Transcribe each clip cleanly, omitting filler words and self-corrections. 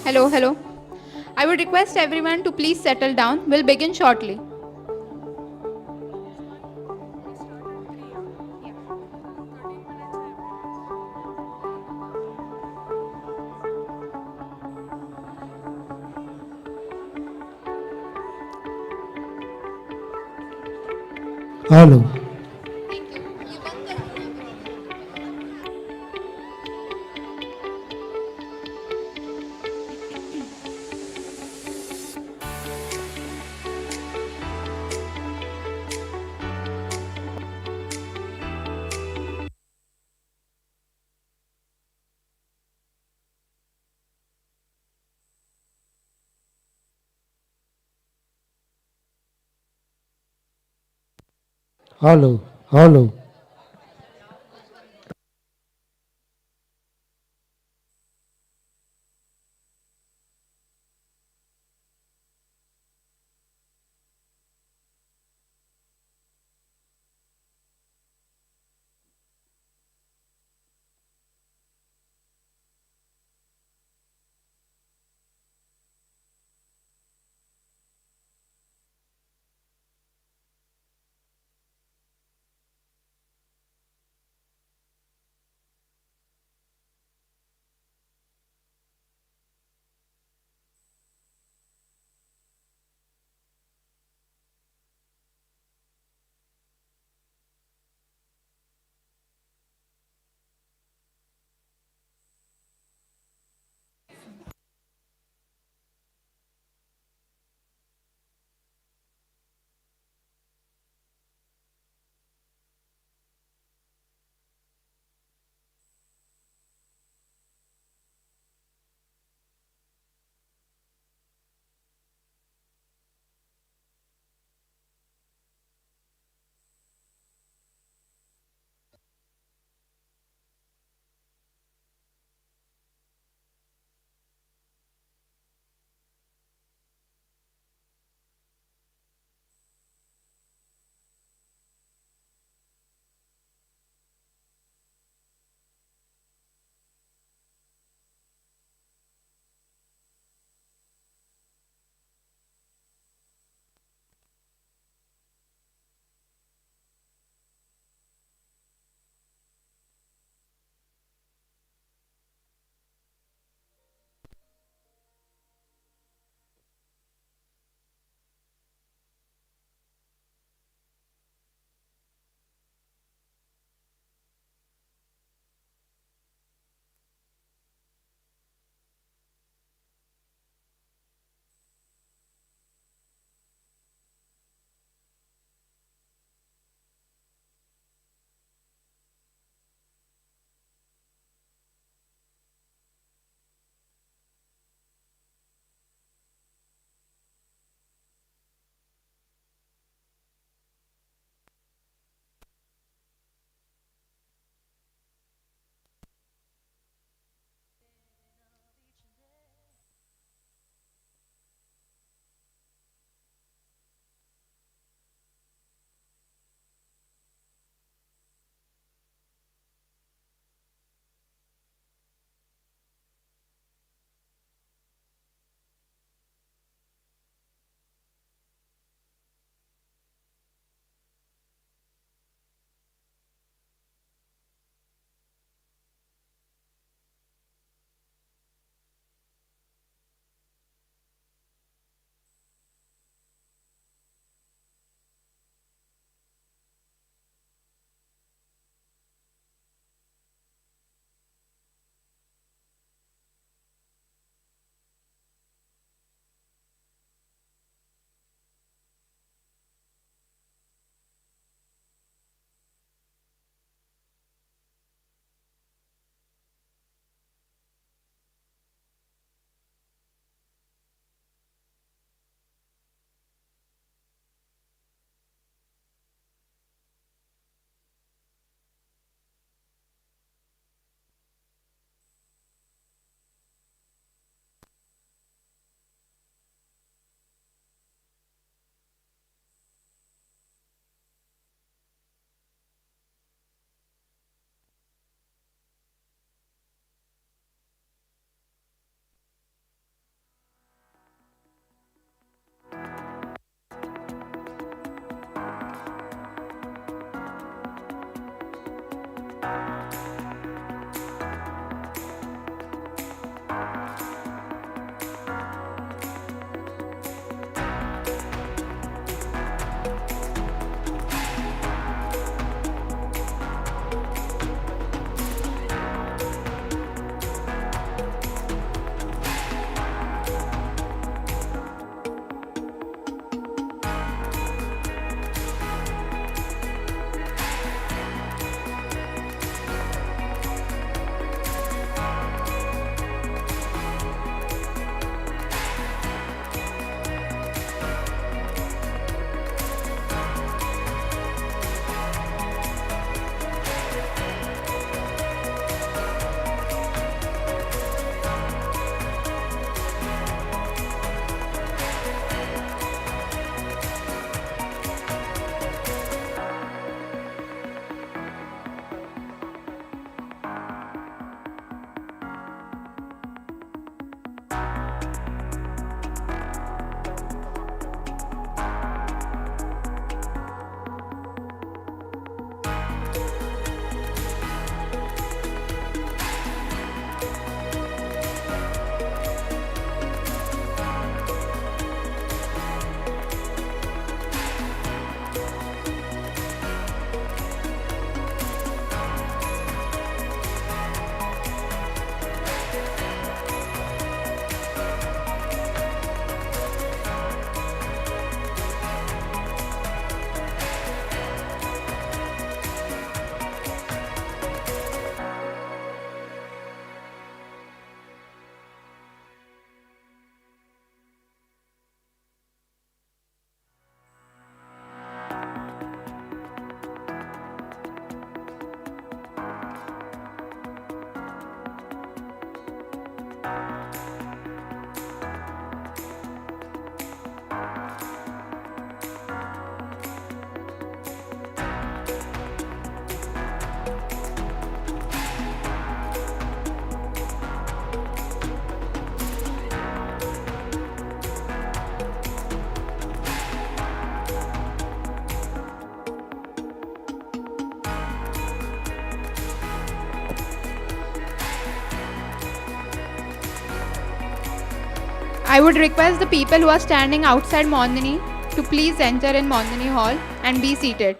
Hello, hello. I would request everyone to please settle down. We'll begin shortly. Hello. Hello. Hello. I would request the people who are standing outside Mondini to please enter in Mondini Hall and be seated.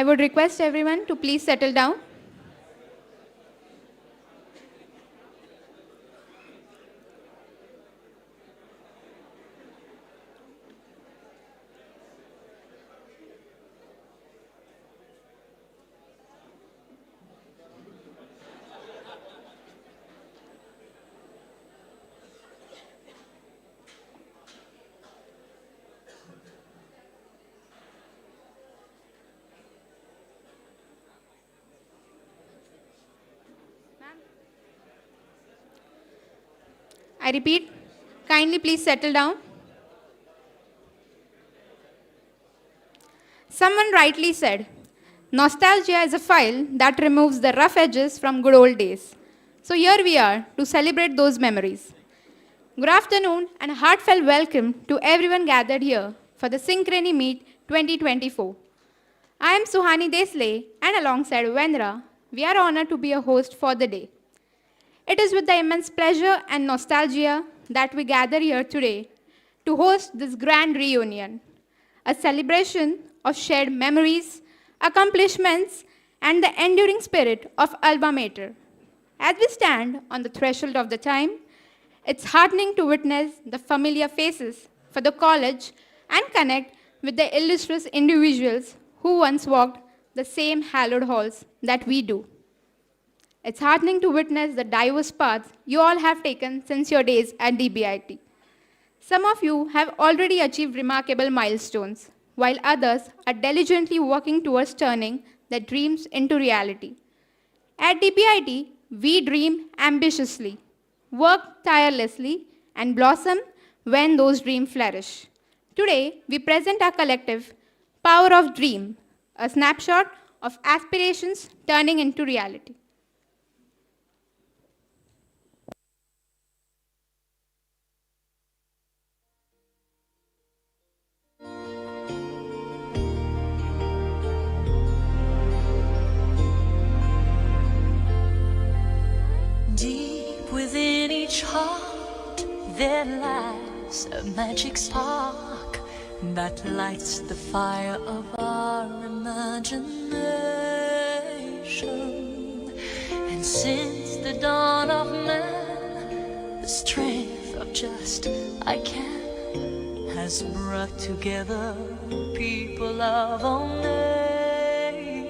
I would request everyone to please settle down. I repeat, kindly please settle down. Someone rightly said, nostalgia is a file that removes the rough edges from good old days. So here we are to celebrate those memories. Good afternoon and a heartfelt welcome to everyone gathered here for the Synchrony Meet 2024. I am Suhani Desle and alongside Vendra, we are honored to be a host for the day. It is with the immense pleasure and nostalgia that we gather here today to host this grand reunion, a celebration of shared memories, accomplishments, and the enduring spirit of Alma Mater. As we stand on the threshold of the time, it's heartening to witness the familiar faces for the college and connect with the illustrious individuals who once walked the same hallowed halls that we do. It's heartening to witness the diverse paths you all have taken since your days at DBIT. Some of you have already achieved remarkable milestones, while others are diligently working towards turning their dreams into reality. At DBIT, we dream ambitiously, work tirelessly, and blossom when those dreams flourish. Today, we present our collective Power of Dream, a snapshot of aspirations turning into reality. Deep within each heart there lies a magic spark that lights the fire of our imagination. And since the dawn of man, the strength of just I can has brought together people of all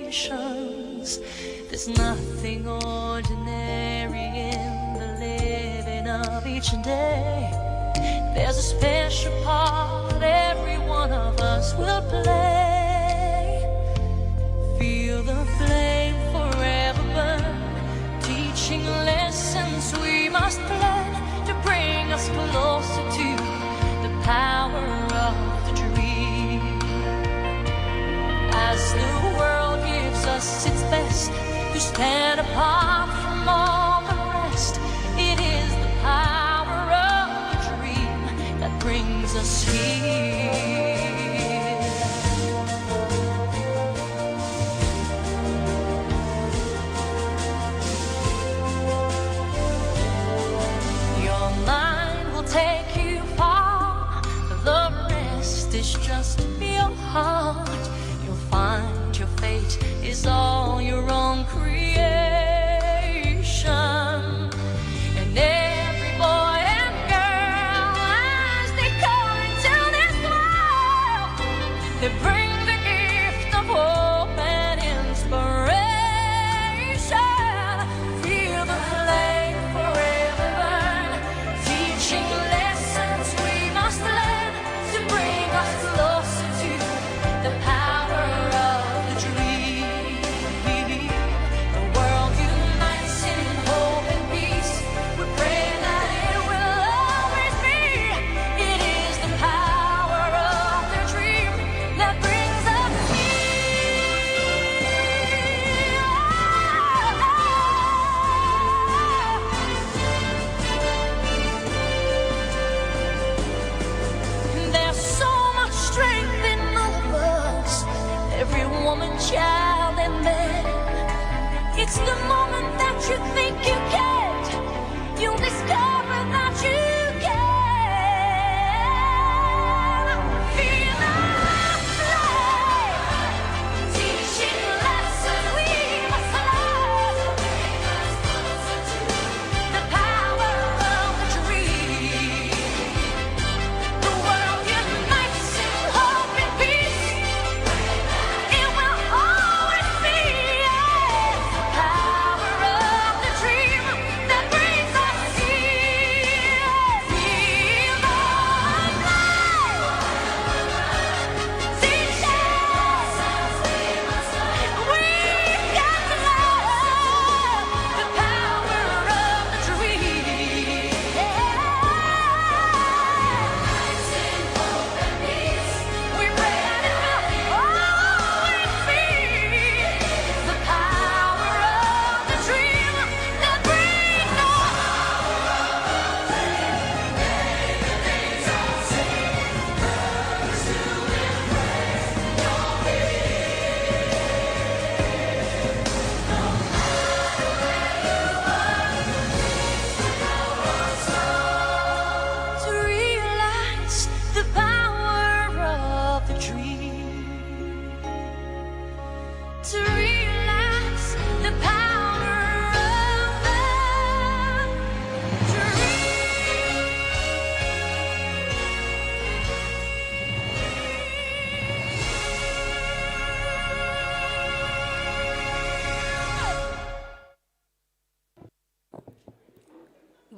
nations. There's nothing ordinary in the living of each day. There's a special part every one of us will play. Feel the flame forever burn, teaching lessons we must learn to bring us closer to the power of the dream. As the world gives us its best to stand apart from all the rest, it is the power of the dream that brings us here. Your mind will take you far, the rest is just your heart. You'll find your fate is all your own creation. And every boy and girl, as they come into this world, they bring the gift of hope and inspiration. Feel the flame forever burn, teaching lessons we must learn to bring us closer to the power of the dream. The world unites in hope and peace. We pray that it will always be. It is the power of the dream that brings us here. There's so much strength in all of us, every woman, child, and man. It's the moment that you think you can't, you'll discover that you can. Feel the flame, teaching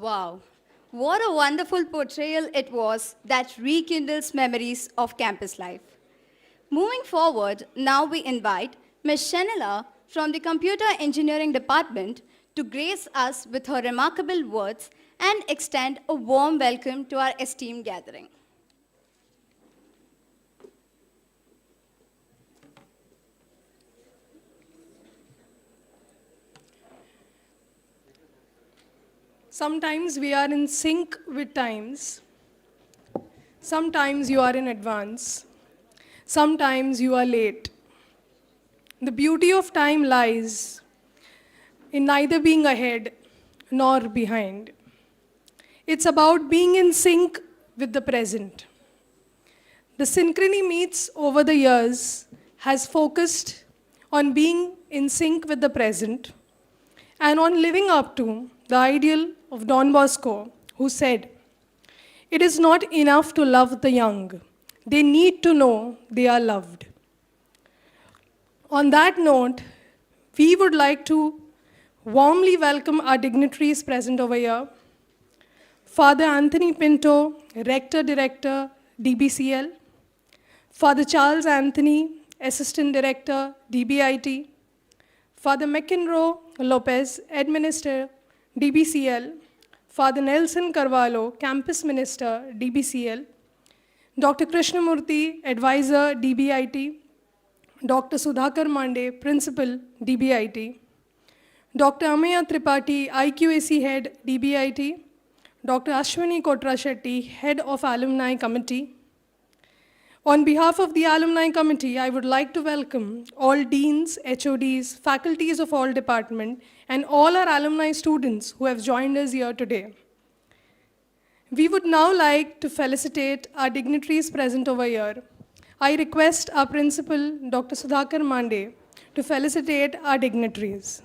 Wow, what a wonderful portrayal it was that rekindles memories of campus life. Moving forward, now we invite Ms. Shenila from the Computer Engineering Department to grace us with her remarkable words and extend a warm welcome to our esteemed gathering. Sometimes we are in sync with times. Sometimes you are in advance. Sometimes you are late. The beauty of time lies in neither being ahead nor behind. It's about being in sync with the present. The Synchrony meets over the years has focused on being in sync with the present and on living up to the ideal of Don Bosco, who said, "It is not enough to love the young, they need to know they are loved." On that note, we would like to warmly welcome our dignitaries present over here. Father Anthony Pinto, Rector Director, DBCL. Father Charles Anthony, Assistant Director, DBIT. Father McEnroe Lopez, Administrator, DBCL. Father Nelson Carvalho, Campus Minister, DBCL. Dr. Krishnamurthy, Advisor, DBIT. Dr. Sudhakar Mande, Principal, DBIT. Dr. Ameya Tripathi, IQAC Head, DBIT. Dr. Ashwini Kotra Shetty, Head of Alumni Committee. On behalf of the Alumni Committee, I would like to welcome all deans, HODs, faculties of all departments, and all our alumni students who have joined us here today. We would now like to felicitate our dignitaries present over here. I request our principal, Dr. Sudhakar Mande, to felicitate our dignitaries.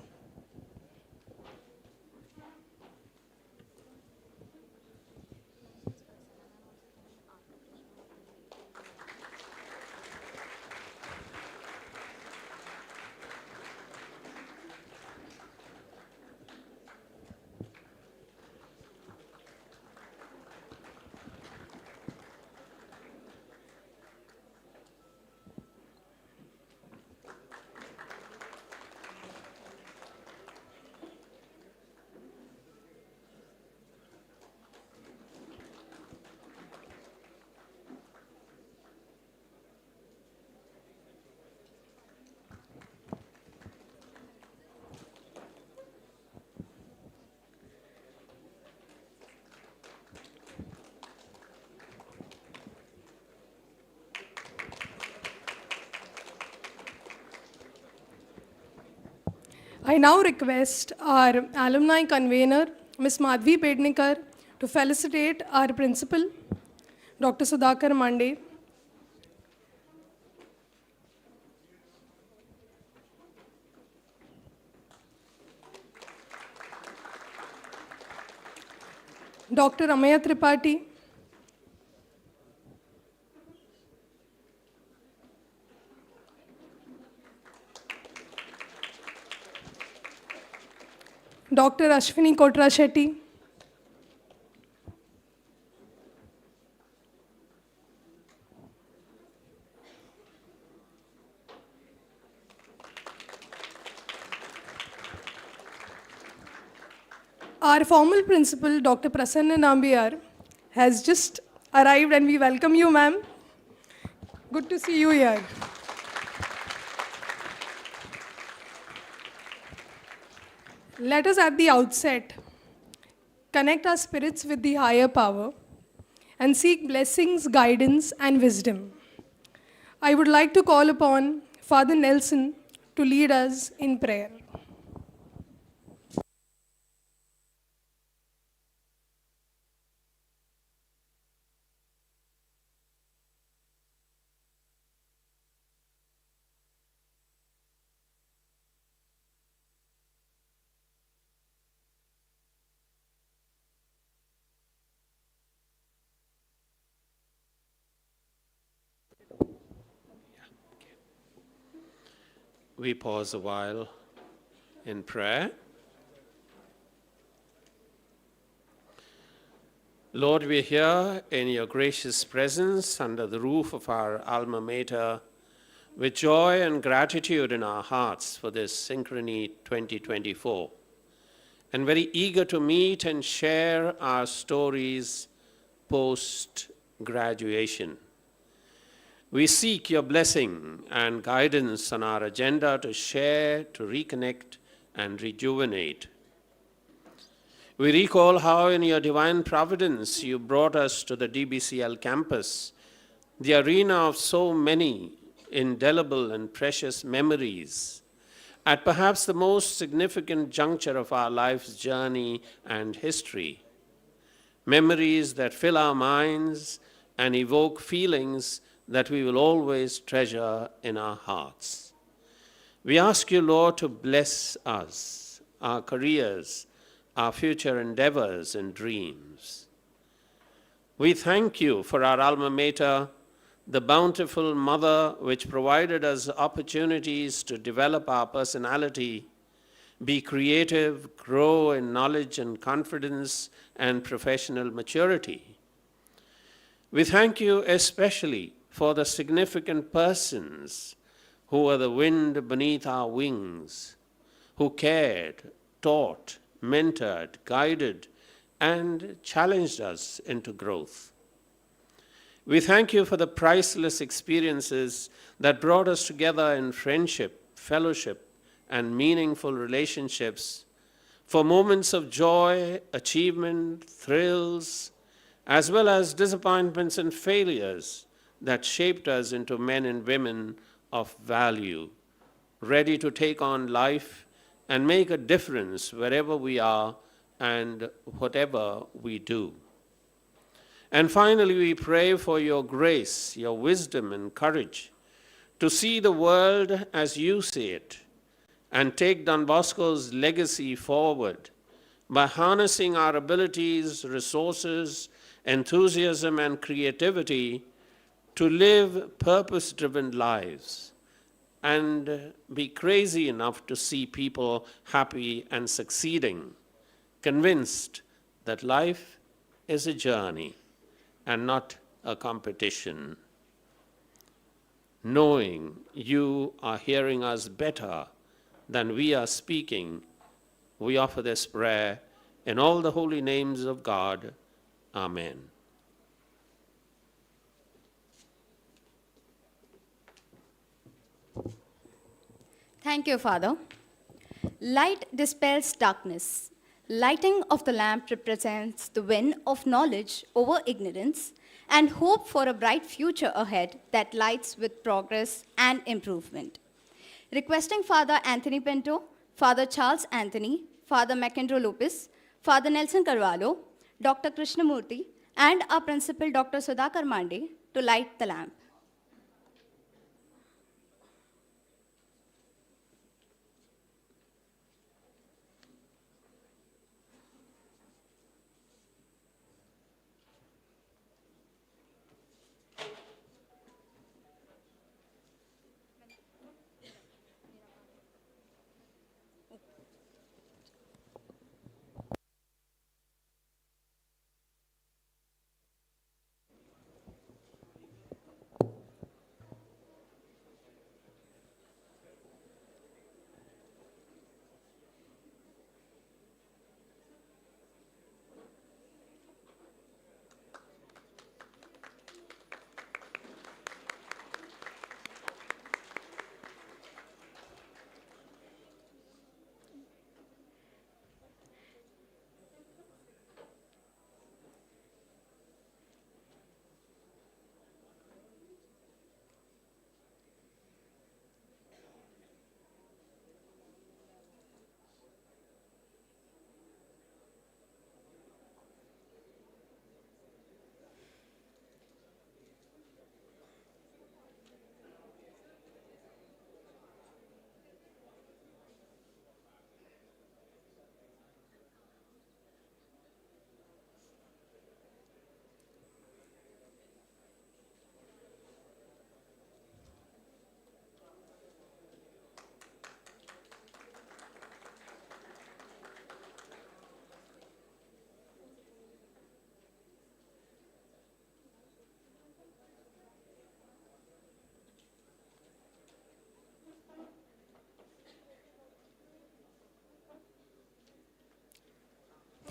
I now request our alumni convener, Ms. Madhvi Pednikar, to felicitate our principal, Dr. Sudhakar Mande. Dr. Ameya Tripathi. Dr. Ashwini Kotra Shetty. Our formal principal, Dr. Prasanna Nambiar, has just arrived and we welcome you, ma'am. Good to see you here. Let us at the outset connect our spirits with the higher power and seek blessings, guidance, and wisdom. I would like to call upon Father Nelson to lead us in prayer. We pause a while in prayer. Lord, we're here in your gracious presence under the roof of our alma mater with joy and gratitude in our hearts for this Synchrony 2024, and very eager to meet and share our stories post-graduation. We seek your blessing and guidance on our agenda to share, to reconnect, and rejuvenate. We recall how in your divine providence you brought us to the DBCL campus, the arena of so many indelible and precious memories, at perhaps the most significant juncture of our life's journey and history. Memories that fill our minds and evoke feelings that we will always treasure in our hearts. We ask you, Lord, to bless us, our careers, our future endeavors and dreams. We thank you for our alma mater, the bountiful mother which provided us opportunities to develop our personality, be creative, grow in knowledge and confidence and professional maturity. We thank you especially for the significant persons who were the wind beneath our wings, who cared, taught, mentored, guided, and challenged us into growth. We thank you for the priceless experiences that brought us together in friendship, fellowship, and meaningful relationships, for moments of joy, achievement, thrills, as well as disappointments and failures that shaped us into men and women of value, ready to take on life and make a difference wherever we are and whatever we do. And finally, we pray for your grace, your wisdom and courage to see the world as you see it and take Don Bosco's legacy forward by harnessing our abilities, resources, enthusiasm, and creativity to live purpose-driven lives and be crazy enough to see people happy and succeeding, convinced that life is a journey and not a competition. Knowing you are hearing us better than we are speaking, we offer this prayer in all the holy names of God. Amen. Thank you, Father. Light dispels darkness. Lighting of the lamp represents the win of knowledge over ignorance and hope for a bright future ahead that lights with progress and improvement. Requesting Father Anthony Pinto, Father Charles Anthony, Father McEndro Lopez, Father Nelson Carvalho, Dr. Krishnamurti, and our principal, Dr. Sudhakar Mande, to light the lamp.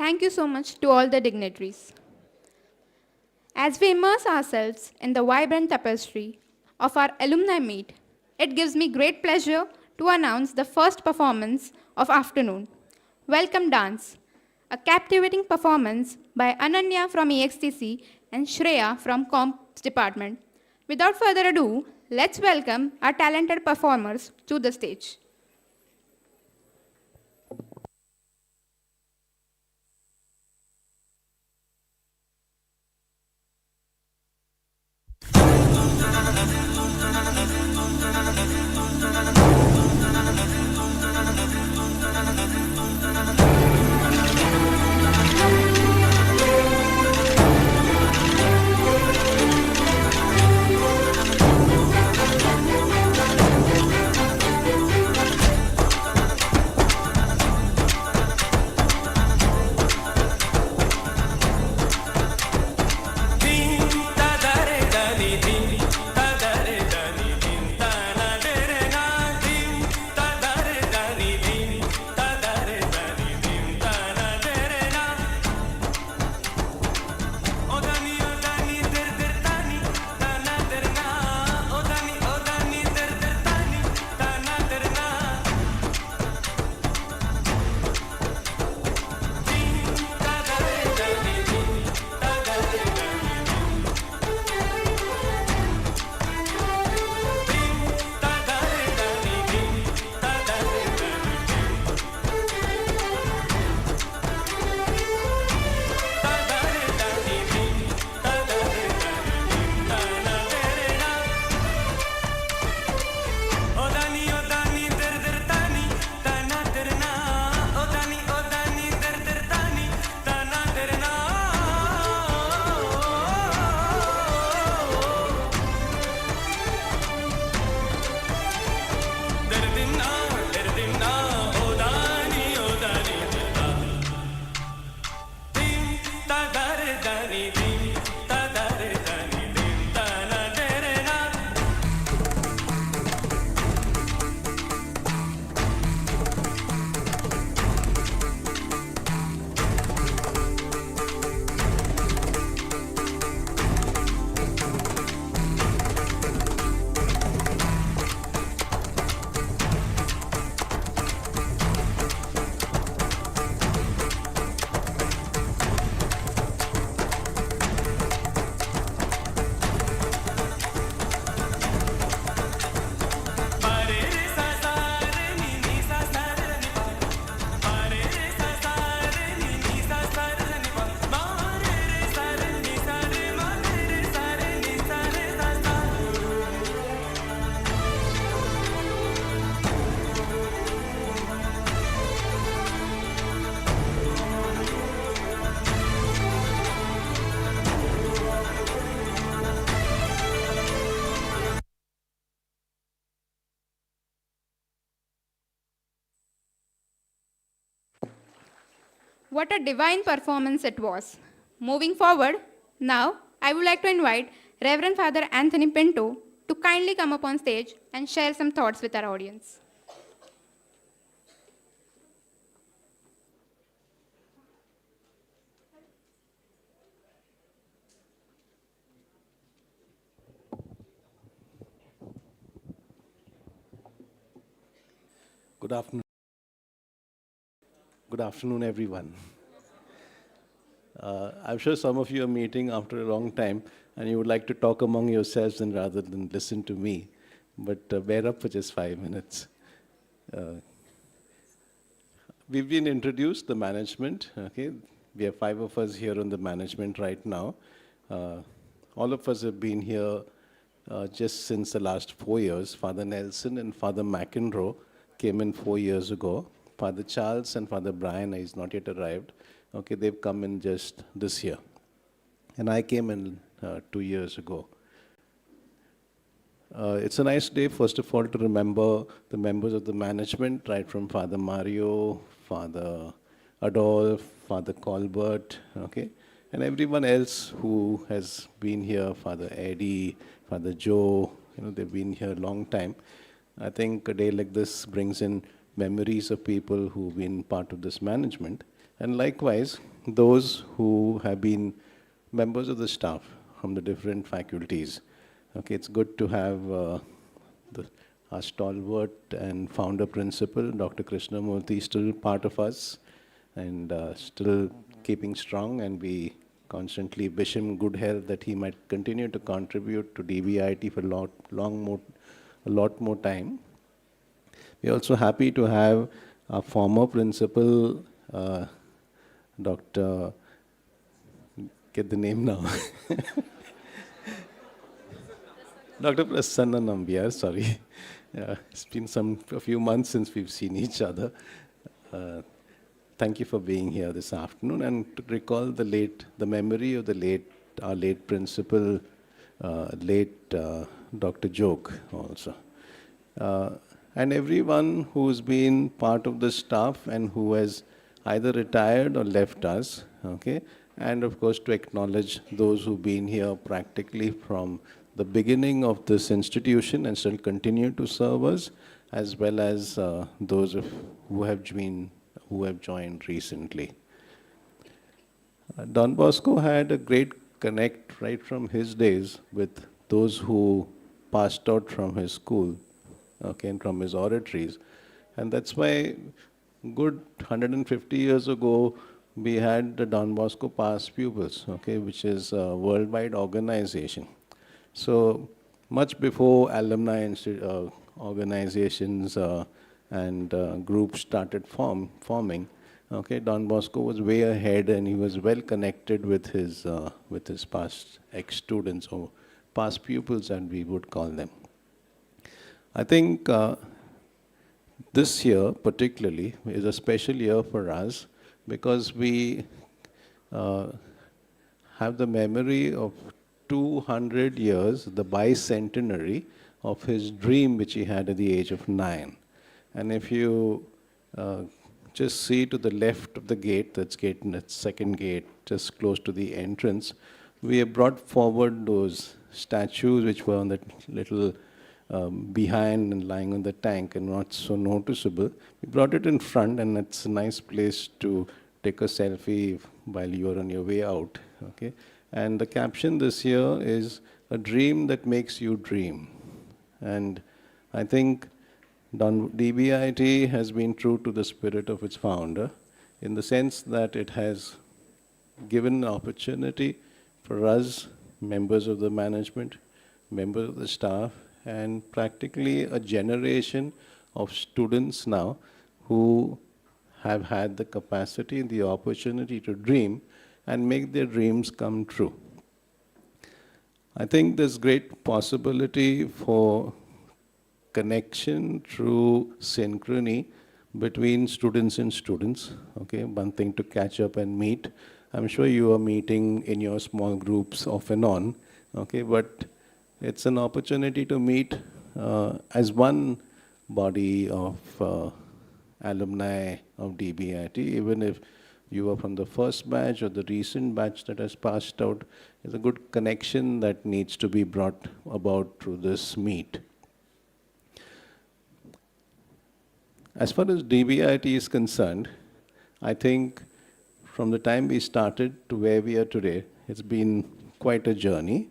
thank you so much to all the dignitaries. As we immerse ourselves in the vibrant tapestry of our alumni meet, it gives me great pleasure to announce the first performance of afternoon, Welcome Dance, a captivating performance by Ananya from EXTC and Shreya from Comps department. Without further ado, let's welcome our talented performers to the stage. What a divine performance it was. Moving forward, now I would like to invite Reverend Father Anthony Pinto to kindly come up on stage and share some thoughts with our audience. Good afternoon. Good afternoon, everyone. I'm sure some of you are meeting after a long time and you would like to talk among yourselves and rather than listen to me. But bear up for just 5 minutes. We've been introduced, the management. Okay, we have 5 of us here on the management right now. All of us have been here just since the last 4 years. Father Nelson and Father McEnroe came in 4 years ago. Father Charles and Father Brian is not yet arrived. Okay, they've come in just this year. And I came in 2 years ago. It's a nice day, first of all, to remember the members of the management, right from Father Mario, Father Adolf, Father Colbert, okay, and everyone else who has been here, Father Eddie, Father Joe, they've been here a long time. I think a day like this brings in memories of people who've been part of this management, and likewise, those who have been members of the staff from the different faculties. Okay, it's good to have our stalwart and founder principal, Dr. Krishnamurthy, still part of us and still keeping strong, and we constantly wish him good health that he might continue to contribute to DBIT for a lot more time. We're also happy to have our former principal, Dr. Get the name now. Dr. Prasanna Nambiar, sorry. It's been a few months since we've seen each other. Thank you for being here this afternoon, and to recall the memory of our late principal, Dr. Jog also. And everyone who's been part of the staff and who has either retired or left us, okay? And of course, to acknowledge those who've been here practically from the beginning of this institution and still continue to serve us, as well as those who have joined recently. Don Bosco had a great connect right from his days with those who passed out from his school, okay, and from his oratories. And that's why good 150 years ago, we had the Don Bosco Past Pupils, okay, which is a worldwide organization. So much before alumni organizations and groups started forming, okay, Don Bosco was way ahead, and he was well connected with his past ex-students or past pupils, and we would call them. I think this year particularly is a special year for us because we have the memory of 200 years, the bicentenary of his dream which he had at the age of 9. And if you just see to the left of the gate, that second gate, just close to the entrance, we have brought forward those statues which were on that little behind and lying on the tank and not so noticeable. We brought it in front, and it's a nice place to take a selfie while you're on your way out. Okay? And the caption this year is, "A dream that makes you dream." And I think DBIT has been true to the spirit of its founder in the sense that it has given an opportunity for us, members of the management, members of the staff, and practically a generation of students now who have had the capacity, the opportunity to dream and make their dreams come true. I think there's great possibility for connection through synchrony between students and students. Okay, one thing to catch up and meet. I'm sure you are meeting in your small groups off and on. Okay, but it's an opportunity to meet as one body of alumni of DBIT, even if you are from the first batch or the recent batch that has passed out. There's a good connection that needs to be brought about through this meet. As far as DBIT is concerned, I think from the time we started to where we are today, it's been quite a journey.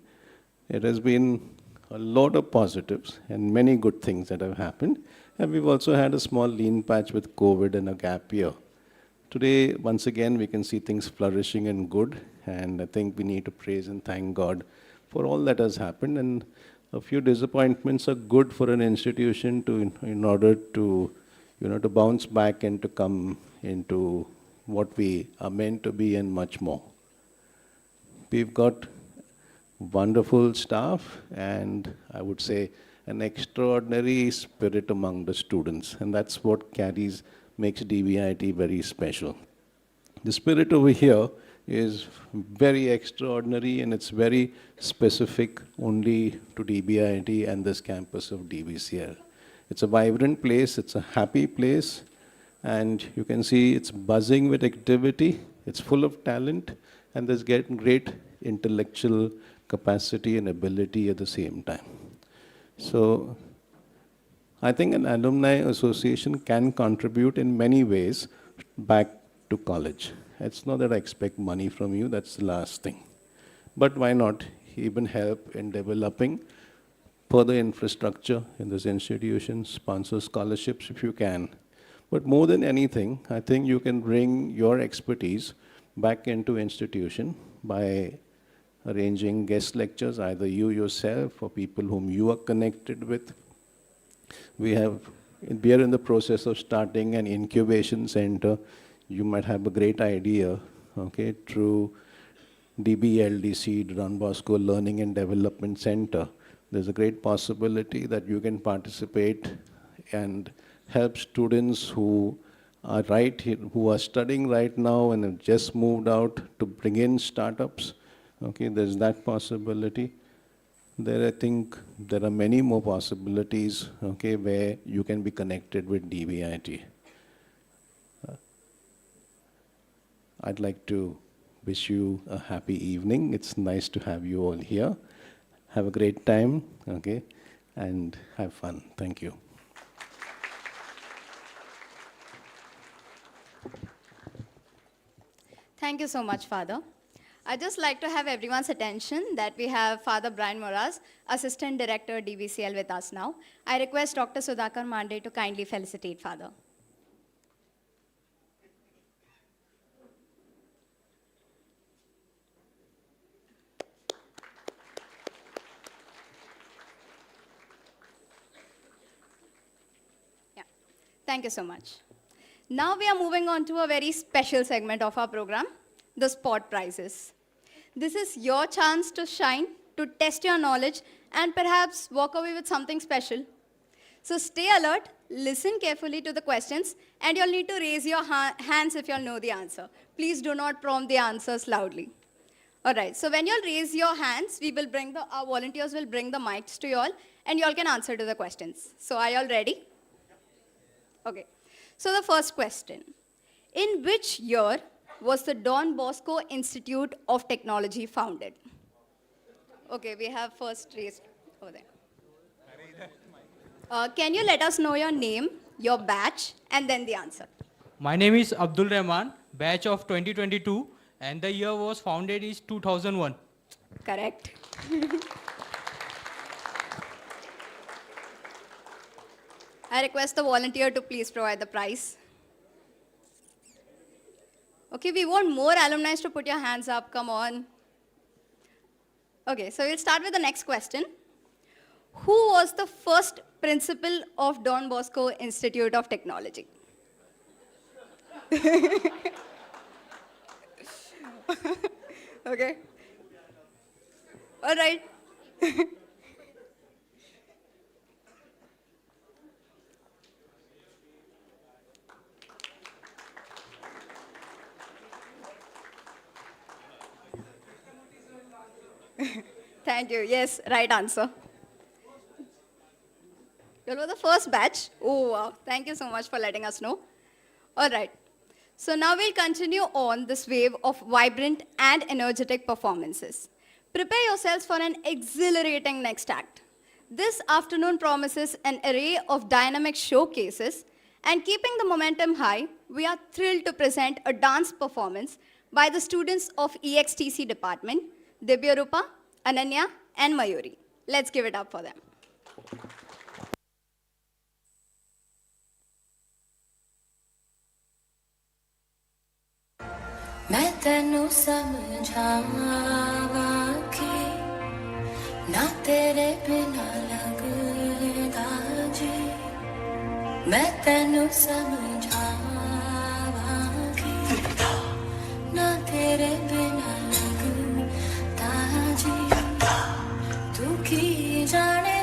It has been a lot of positives and many good things that have happened. And we've also had a small lean patch with COVID and a gap year. Today, once again, we can see things flourishing and good. And I think we need to praise and thank God for all that has happened. And a few disappointments are good for an institution in order to bounce back and to come into what we are meant to be and much more. We've got wonderful staff and I would say an extraordinary spirit among the students, and that's what makes DBIT very special. The spirit over here is very extraordinary and it's very specific only to DBIT and this campus of DBCL. It's a vibrant place, it's a happy place, and you can see it's buzzing with activity, it's full of talent, and there's great intellectual capacity and ability at the same time. So I think an alumni association can contribute in many ways back to college. It's not that I expect money from you, that's the last thing. But why not even help in developing further infrastructure in this institution, sponsor scholarships if you can. But more than anything, I think you can bring your expertise back into institution by arranging guest lectures, either you yourself or people whom you are connected with. We are in the process of starting an incubation center. You might have a great idea, okay, through DBLDC, Don Bosco Learning and Development Center. There's a great possibility that you can participate and help students who are who are studying right now and have just moved out to bring in startups. Okay, there's that possibility. I think there are many more possibilities, okay, where you can be connected with DBIT. I'd like to wish you a happy evening. It's nice to have you all here. Have a great time, okay, and have fun. Thank you. Thank you so much, Father. I'd just like to have everyone's attention that we have Father Brian Moraz, Assistant Director, DBCL, with us now. I request Dr. Sudhakar Mande to kindly felicitate Father. Yeah, thank you so much. Now we are moving on to a very special segment of our program, the Spot Prizes. This is your chance to shine, to test your knowledge, and perhaps walk away with something special. So stay alert, listen carefully to the questions, and you'll need to raise your hands if you'll know the answer. Please do not prompt the answers loudly. All right, so when you'll raise your hands, our volunteers will bring the mics to you all, and you all can answer to the questions. So are you all ready? Okay. So the first question, in which year was the Don Bosco Institute of Technology founded? Okay, we have first raised over there. Can you let us know your name, your batch, and then the answer? My name is Abdul Rahman, batch of 2022, and the year was founded is 2001. Correct. I request the volunteer to please provide the prize. Okay, we want more alumni to put your hands up, come on. Okay, so we'll start with the next question. Who was the first principal of Don Bosco Institute of Technology? Okay. All right. Thank you. Yes, right answer. You were the first batch. Oh, wow. Thank you so much for letting us know. All right. So now we'll continue on this wave of vibrant and energetic performances. Prepare yourselves for an exhilarating next act. This afternoon promises an array of dynamic showcases, and keeping the momentum high, we are thrilled to present a dance performance by the students of EXTC department, Dibyarupa, Ananya, and Mayuri. Let's give it up for them. मैं तैनू समझावा कि ना तेरे बिना लगदा जी मैं तैनू समझावा कि ना तेरे बिना लगदा जी तू की जाने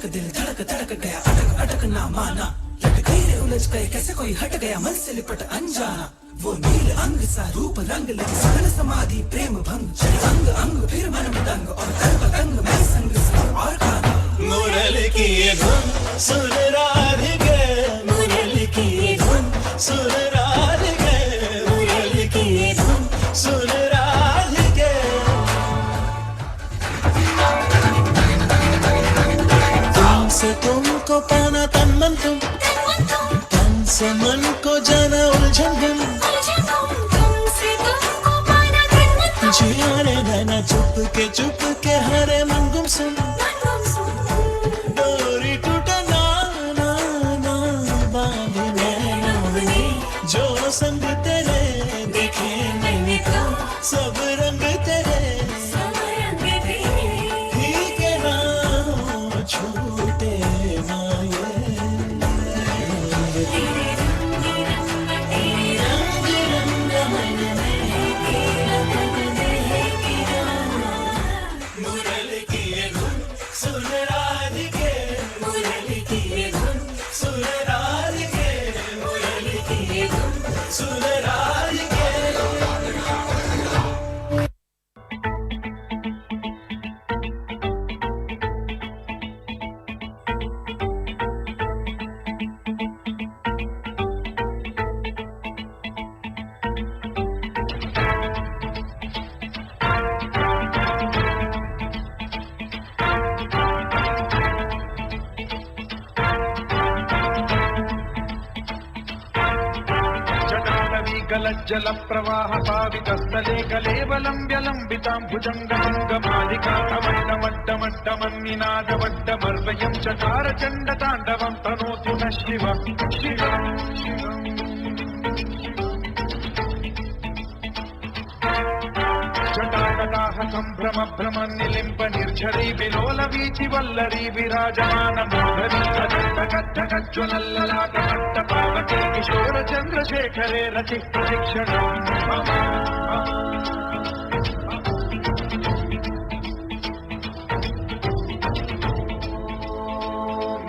दिल धड़क धड़क गया अटक अटक ना माना लट गई रे उलझ गए कैसे कोई हट गया मन से लिपट अनजाना वो नील अंग सा रूप रंग लगी सघन समाधि प्रेम भंग चढ़ी अंग अंग फिर मन मदंग और तल पतंग मैं संग संग और खाना मुरली की ये धुन सुन राधिके मुरली की ये धुन सुन राधिके मुरली की ये धुन सुन राधिके तुमसे तुमको पाना तन मन तुम तन से मन को जाना उलझन गुम जिया रे नैना चुप के हरे मन गुम सुन डोरी टूटा ना ना ना बांधे मैंने जो संग तेरे देखे मैंने तो सब रंग तेरे ठीक है ना छूटे ना मुरली की ये धुन सुन राधिके मुरली की ये धुन सुन राधिके मुरली की ये धुन सुन राधिके जल प्रवाह पावितस्थले कलेवलं व्यलम्बितां भुजङ्गमङ्गमालिका तमड्डमड्डमड्डमन्निनादवड्डमर्वयं चकार चण्डताण्डवं तनोतु नः शिव जटाकटाह सम्भ्रम भ्रम निलिम्ब निर्झरी विलोल वीचि वल्लरी विराजमान मोधरी गज्ज्वलल्ललाट मट्ट पावके किशोर चन्द्रशेखरे रति प्रशिक्षणम्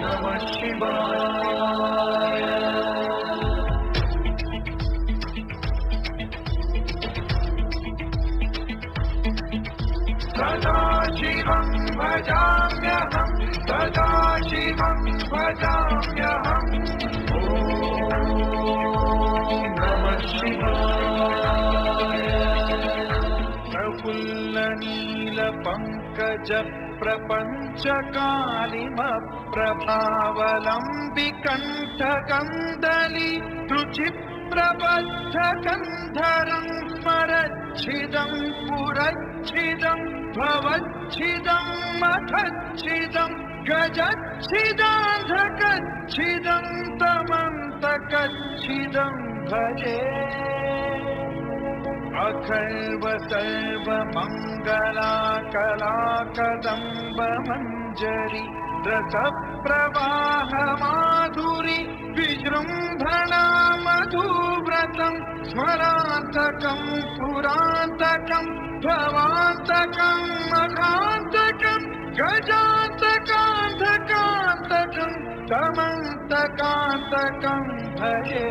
नमः शिवाय सदा शिवं भजाम्यहं सदा शिवं भजाम्यहम् ॐ नमः शिवाय प्रफुल्लनीलपङ्कज प्रपञ्चकालिमप्रभावलम्बिकण्ठकन्दली रुचिप्रबद्धकन्धरं स्मरच्छिदं पुरच्छिदं भवच्छिदं मखच्छिदं गजच्छिदान्धकच्छिदं तमन्तकच्छिदं भजे अखर्व सर्वमङ्गला कलाकदम्बमञ्जरी रसप्रवाह माधुरी विजृम्भणा मधुव्रतं स्मरान्तकं पुरान्तकं भवान्तकं मखान्तकं गजान्तकान्तकान्तकं तमन्तकान्तकं भजे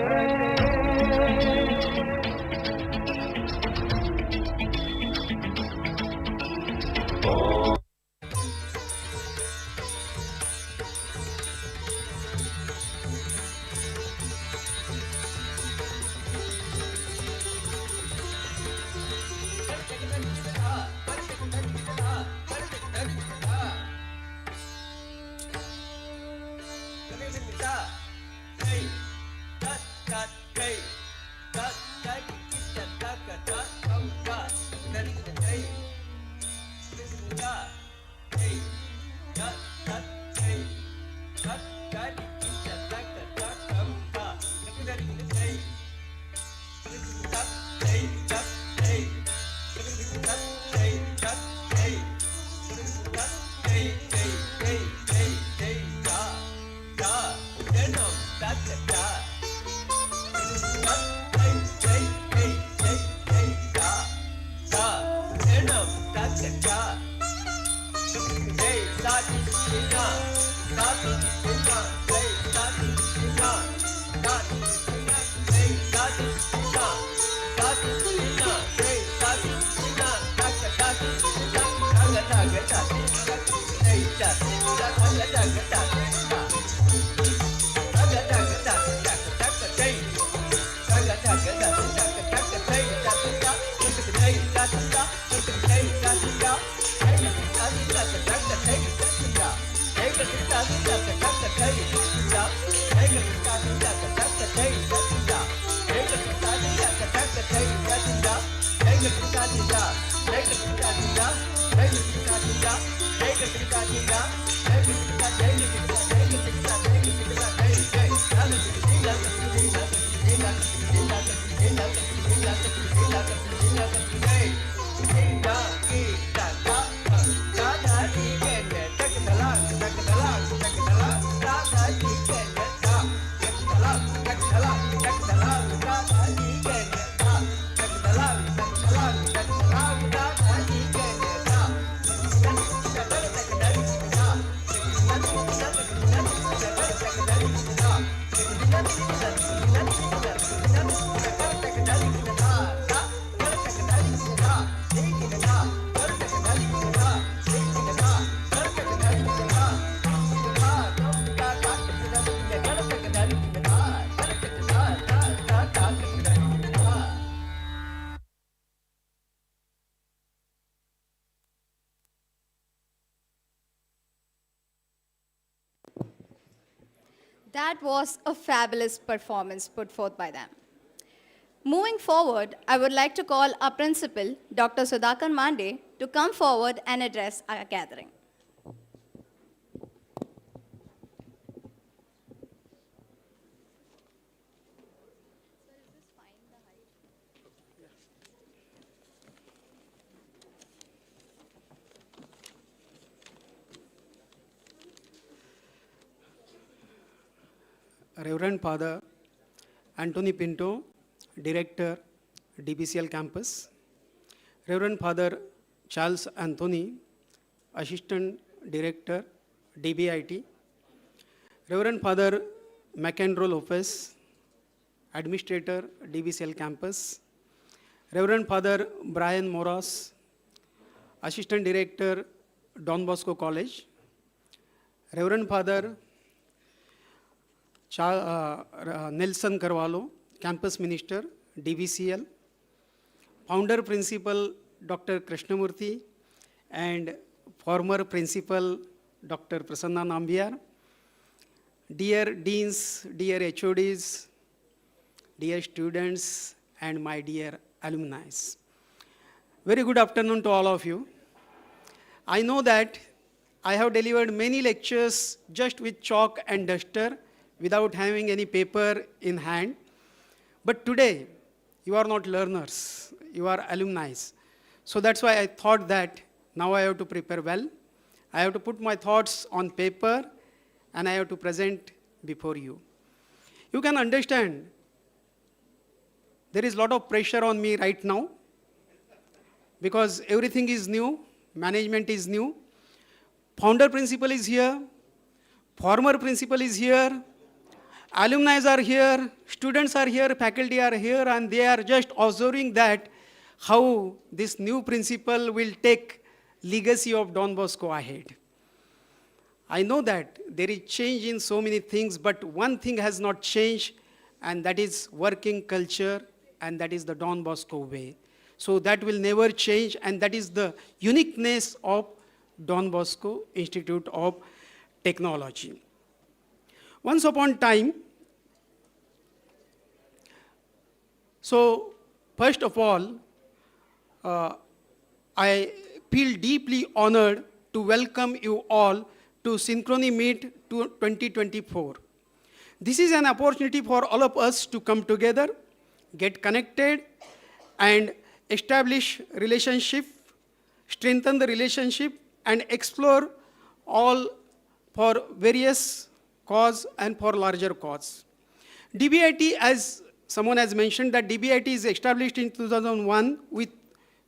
Hey, That was a fabulous performance put forth by them. Moving forward, I would like to call our principal, Dr. Sudhakar Mande, to come forward and address our gathering. Reverend Father Anthony Pinto, Director, DBCL Campus. Reverend Father Charles Anthony, Assistant Director, DBIT. Reverend Father McEnroe Lopez, Administrator, DBCL Campus. Reverend Father Brian Moras, Assistant Director, Don Bosco College. Reverend Father Nelson Carvalho, Campus Minister, DBCL. Founder Principal, Dr. Krishnamurthy, and former Principal, Dr. Prasanna Nambiar. Dear Deans, dear HODs, dear students, and my dear alumni. Very good afternoon to all of you. I know that I have delivered many lectures just with chalk and duster without having any paper in hand. But today, you are not learners, you are alumni. So that's why I thought that now I have to prepare well. I have to put my thoughts on paper and I have to present before you. You can understand there is a lot of pressure on me right now because everything is new, management is new, founder principal is here, former principal is here, alumni are here, students are here, faculty are here, and they are just observing that how this new principal will take legacy of Don Bosco ahead. I know that there is change in so many things, but one thing has not changed, and that is working culture, and that is the Don Bosco way. So that will never change, and that is the uniqueness of Don Bosco Institute of Technology. Once upon time, so first of all, I feel deeply honored to welcome you all to Synchrony Meet 2024. This is an opportunity for all of us to come together, get connected, and establish relationship, strengthen the relationship, and explore all for various cause and for larger cause. DBIT, as someone has mentioned, that DBIT is established in 2001 with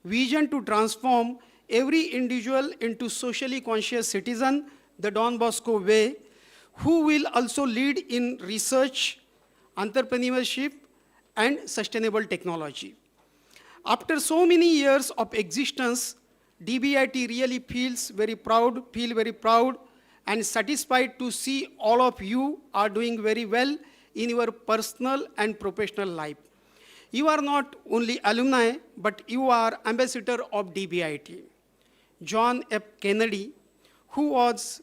vision to transform every individual into socially conscious citizen, the Don Bosco way, who will also lead in research, entrepreneurship, and sustainable technology. After so many years of existence, DBIT really feels very proud, and satisfied to see all of you are doing very well in your personal and professional life. You are not only alumni, but you are ambassador of DBIT. John F. Kennedy, who was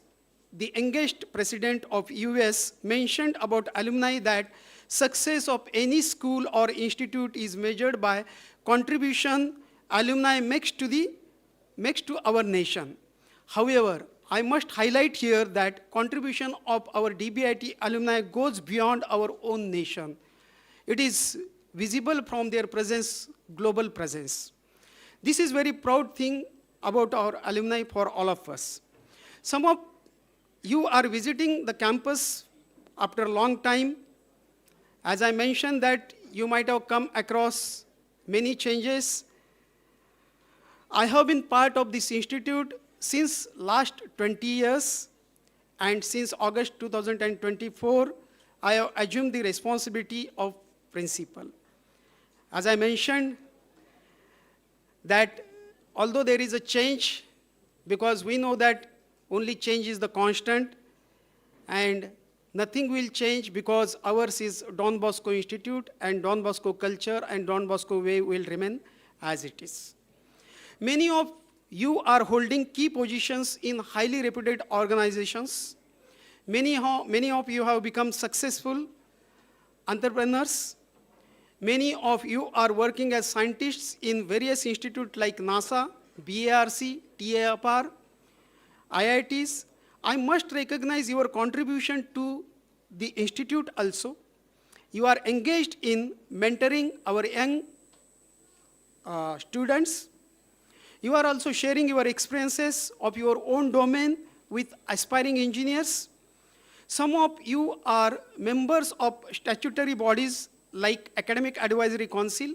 the youngest president of US, mentioned about alumni that success of any school or institute is measured by contribution alumni makes to our nation. However, I must highlight here that contribution of our DBIT alumni goes beyond our own nation. It is visible from their presence, global presence. This is very proud thing about our alumni for all of us. Some of you are visiting the campus after a long time. As I mentioned that you might have come across many changes. I have been part of this institute since last 20 years, and since August 2024, I have assumed the responsibility of principal. As I mentioned, that although there is a change, because we know that only change is the constant, and nothing will change because ours is Don Bosco Institute, and Don Bosco culture and Don Bosco way will remain as it is. Many of you are holding key positions in highly reputed organizations. Many of you have become successful entrepreneurs. Many of you are working as scientists in various institutes like NASA, BARC, TAFR, IITs. I must recognize your contribution to the institute also. You are engaged in mentoring our young students. You are also sharing your experiences of your own domain with aspiring engineers. Some of you are members of statutory bodies like Academic Advisory Council,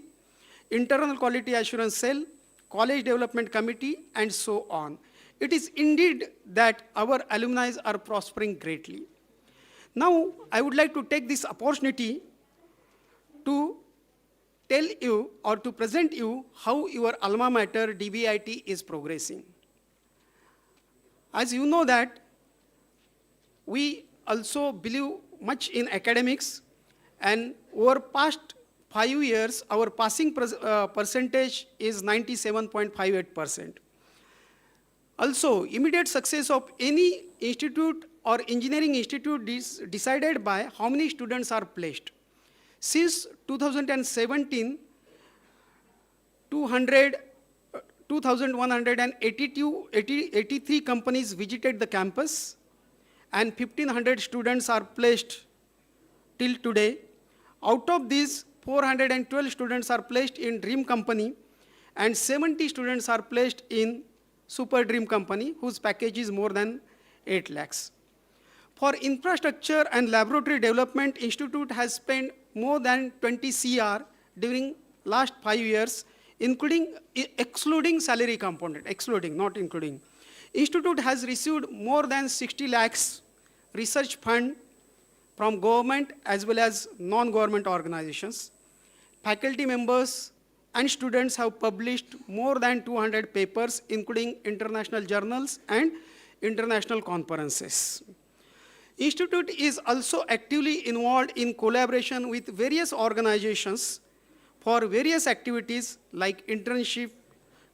Internal Quality Assurance Cell, College Development Committee, and so on. It is indeed that our alumni are prospering greatly. Now, I would like to take this opportunity to tell you or to present you how your alma mater DBIT is progressing. As you know that we also believe much in academics, and over past 5 years our passing percentage is 97.58%. Also, immediate success of any institute or engineering institute is decided by how many students are placed. Since 2017, 2,183 companies visited the campus, and 1,500 students are placed till today. Out of these, 412 students are placed in Dream Company, and 70 students are placed in Super Dream Company, whose package is more than 8 lakhs. For infrastructure and laboratory development, Institute has spent more than 20 CR during last 5 years, excluding salary component, not including. Institute has received more than 60 lakhs research fund from government as well as non-government organizations. Faculty members and students have published more than 200 papers, including international journals and international conferences. Institute is also actively involved in collaboration with various organizations for various activities like internship,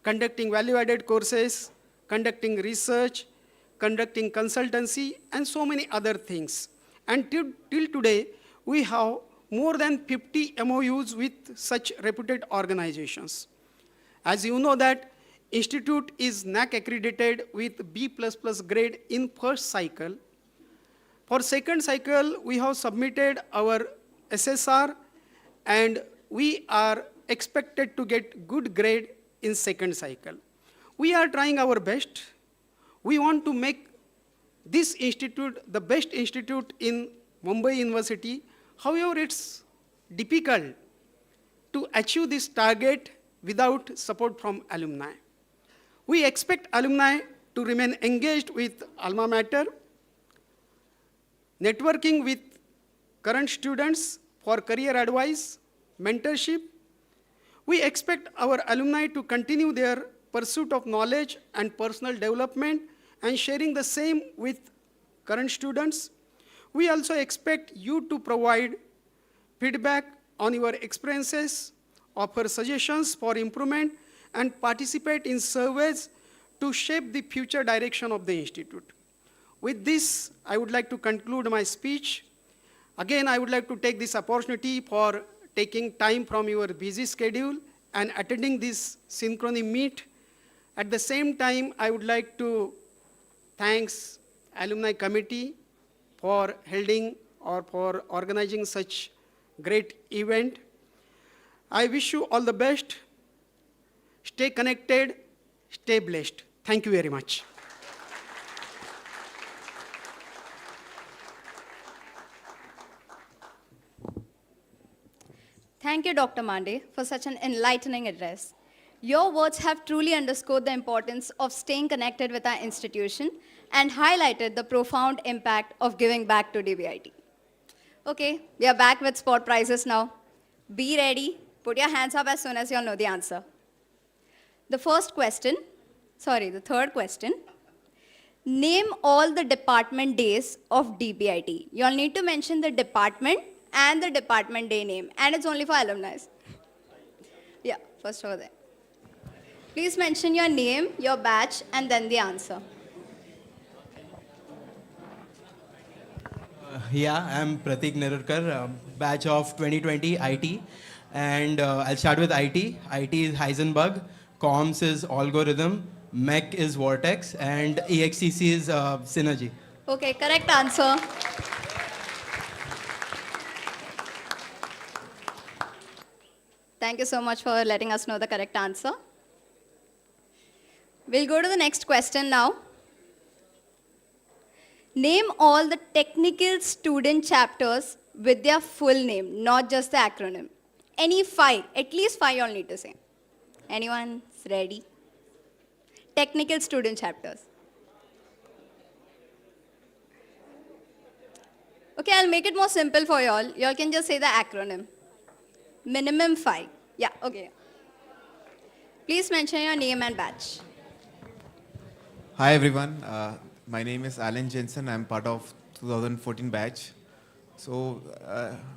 conducting value-added courses, conducting research, conducting consultancy, and so many other things. And till today, we have more than 50 MOUs with such reputed organizations. As you know that Institute is NAAC accredited with B++ grade in first cycle. For second cycle, we have submitted our SSR, and we are expected to get good grade in second cycle. We are trying our best. We want to make this institute the best institute in Mumbai University. However, it's difficult to achieve this target without support from alumni. We expect alumni to remain engaged with alma mater, networking with current students for career advice, mentorship. We expect our alumni to continue their pursuit of knowledge and personal development and sharing the same with current students. We also expect you to provide feedback on your experiences, offer suggestions for improvement, and participate in surveys to shape the future direction of the institute. With this, I would like to conclude my speech. Again, I would like to take this opportunity for taking time from your busy schedule and attending this Synchrony meet. At the same time, I would like to thank alumni committee for holding or for organizing such great event. I wish you all the best. Stay connected, stay blessed. Thank you very much. Thank you, Dr. Mande, for such an enlightening address. Your words have truly underscored the importance of staying connected with our institution and highlighted the profound impact of giving back to DBIT. Okay, we are back with sport prizes now. Be ready. Put your hands up as soon as you all know the answer. The third question. Name all the department days of DBIT. You all need to mention the department and the department day name, and it's only for alumni. Yeah, first over there. Please mention your name, your batch, and then the answer. I'm Pratik Nerurkar, batch of 2020 IT. And I'll start with IT. IT is Heisenberg, Comms is Algorithm, Mech is Vortex, and EXCC is Synergy. Okay, correct answer. Thank you so much for letting us know the correct answer. We'll go to the next question now. Name all the technical student chapters with their full name, not just the acronym. Any 5, at least 5 you all need to say. Anyone ready? Technical student chapters. Okay, I'll make it more simple for you all. You all can just say the acronym. Minimum 5. Yeah, okay. Please mention your name and batch. Hi everyone, my name is Alan Jensen. I'm part of 2014 batch. So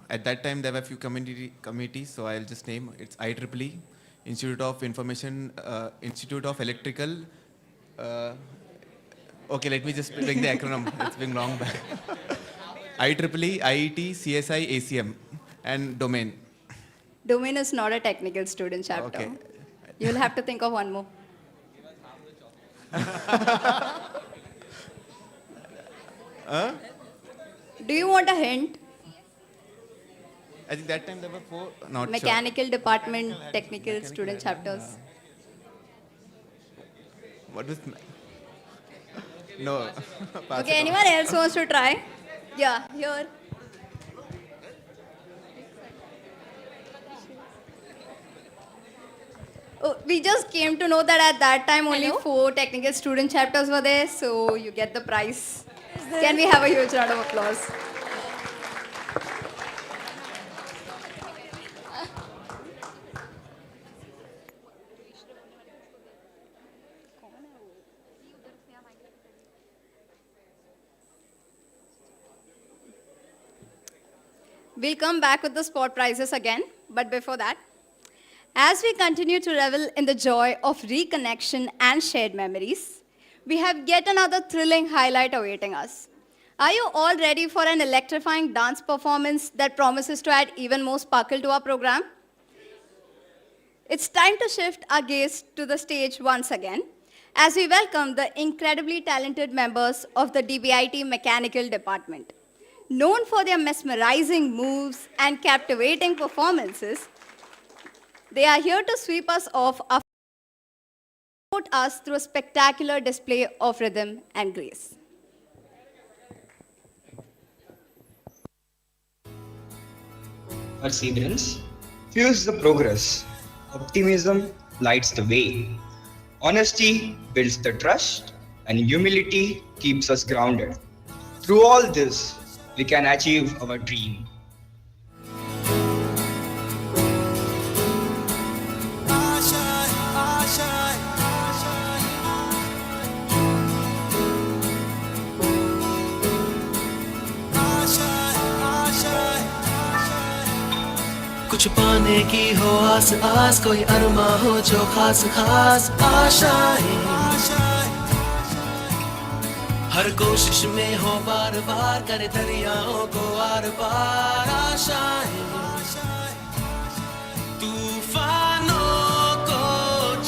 at that time there were a few committees, so I'll just name. It's IEEE, Institute of Information, Institute of Electrical. Okay, let me just bring the acronym. It's been long back. IEEE, IET, CSI, ACM, and Domain. Domain is not a technical student chapter. Okay. You'll have to think of one more. Do you want a hint? I think that time there were 4. Not Mechanical sure. department, technical student chapters. What was? No. Pass Okay, it on. anyone else wants to try? Yeah, here. Oh, we just came to know that at that time only 4 technical student chapters were there, so you get the prize. Can we have a huge round of applause? We'll come back with the sport prizes again, but before that, as we continue to revel in the joy of reconnection and shared memories, we have yet another thrilling highlight awaiting us. Are you all ready for an electrifying dance performance that promises to add even more sparkle to our program? It's time to shift our gaze to the stage once again as we welcome the incredibly talented members of the DBIT Mechanical Department. Known for their mesmerizing moves and captivating performances, they are here to sweep us off our feet, us through a spectacular display of rhythm and grace. Perseverance fuels the progress. Optimism lights the way. Honesty builds the trust, and humility keeps us grounded. Through all this, we can achieve our dream. कुछ पाने की हो आस आस, कोई अरमा हो जो खास खास आशाएं, हर कोशिश में हो बार बार, करे दरियाओं को आर पार आशाएं, तूफानों को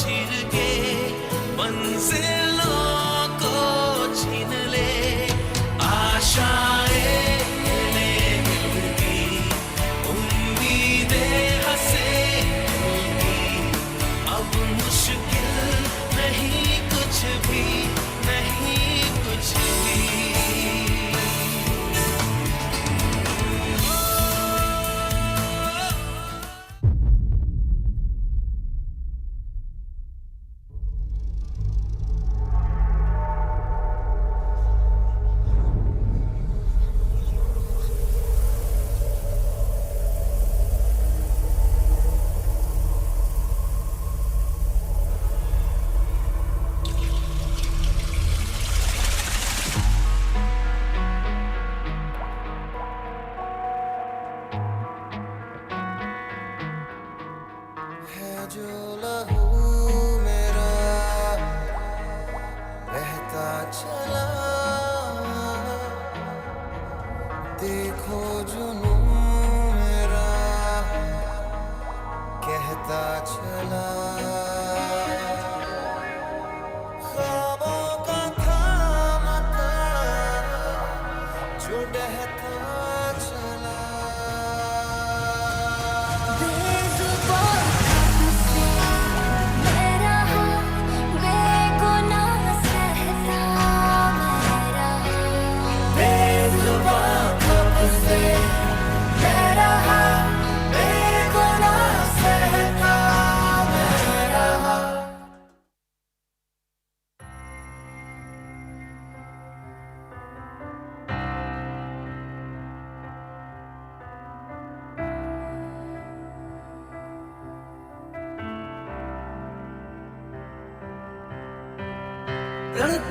चीर के मंजिलों को छीन ले आशाएं,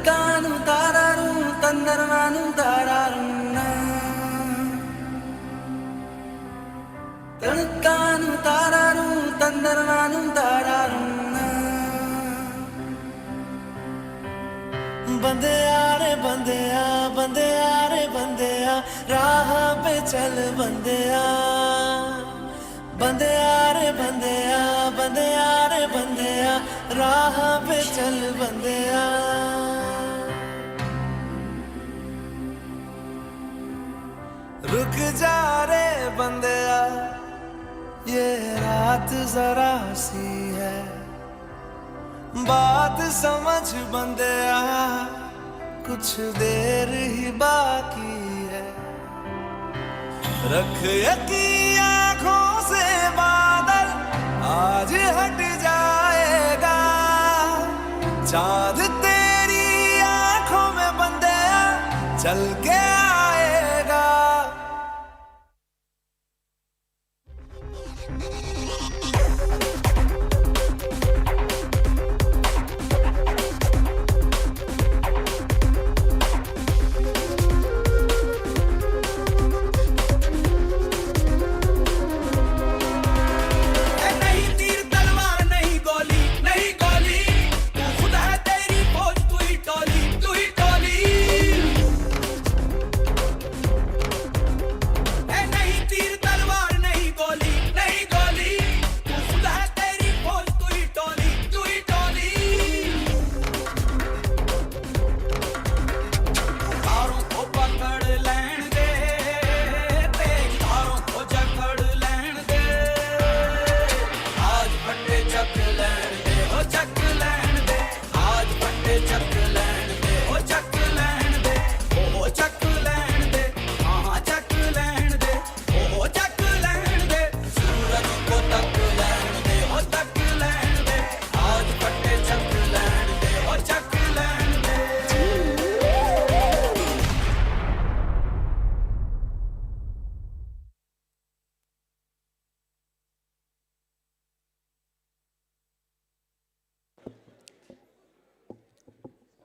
Tanu tararum tandarvanum tararum na, Tanu tararum tandarvanum tararum na, bande aare bande aa, raah pe chal bande aa, bande aare bande aa, राह पे चल बंदिया, रुक जा रे बंदिया, ये रात जरा सी है, बात समझ बंदिया, कुछ देर ही बाकी है, रख यकीन आँखों से बादल आज हट जाएगा, चाँद तेरी आँखों में बंदिया चल के आएगा।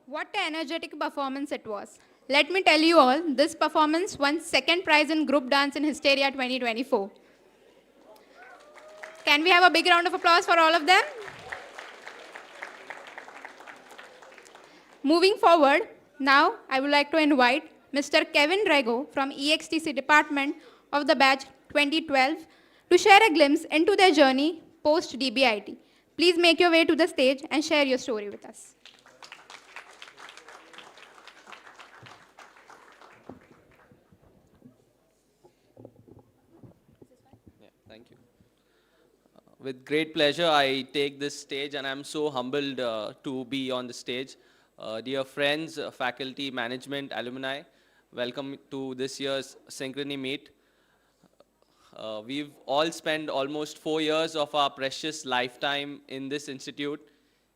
What an energetic performance it was. Let me tell you all, this performance won second prize in group dance in Hysteria 2024. Can we have a big round of applause for all of them? Moving forward, now I would like to invite Mr. Kevin Rego from EXTC Department of the batch 2012 to share a glimpse into their journey post DBIT. Please make your way to the stage and share your story with us. Thank you. With great pleasure, I take this stage, and I'm so humbled to be on the stage. Dear friends, faculty, management, alumni, welcome to this year's Synchrony meet. We've all spent almost 4 years of our precious lifetime in this institute,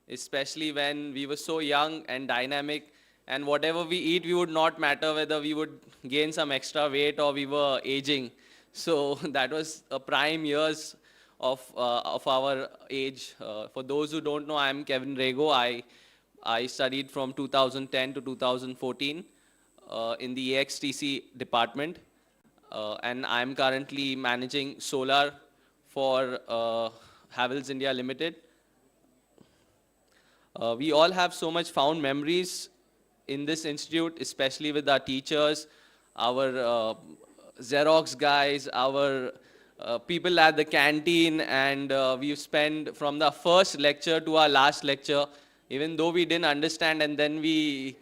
especially when we were so young and dynamic, and whatever we eat, we would not matter whether we would gain some extra weight or we were aging. So that was a prime years of our age. For those who don't know, I'm Kevin Rego. I studied from 2010 to 2014 in the EXTC department. And I'm currently managing solar for Havells India Limited. We all have so much fond memories in this institute, especially with our teachers, our Xerox guys, our people at the canteen, and we've spent from the first lecture to our last lecture, even though we didn't understand, and then we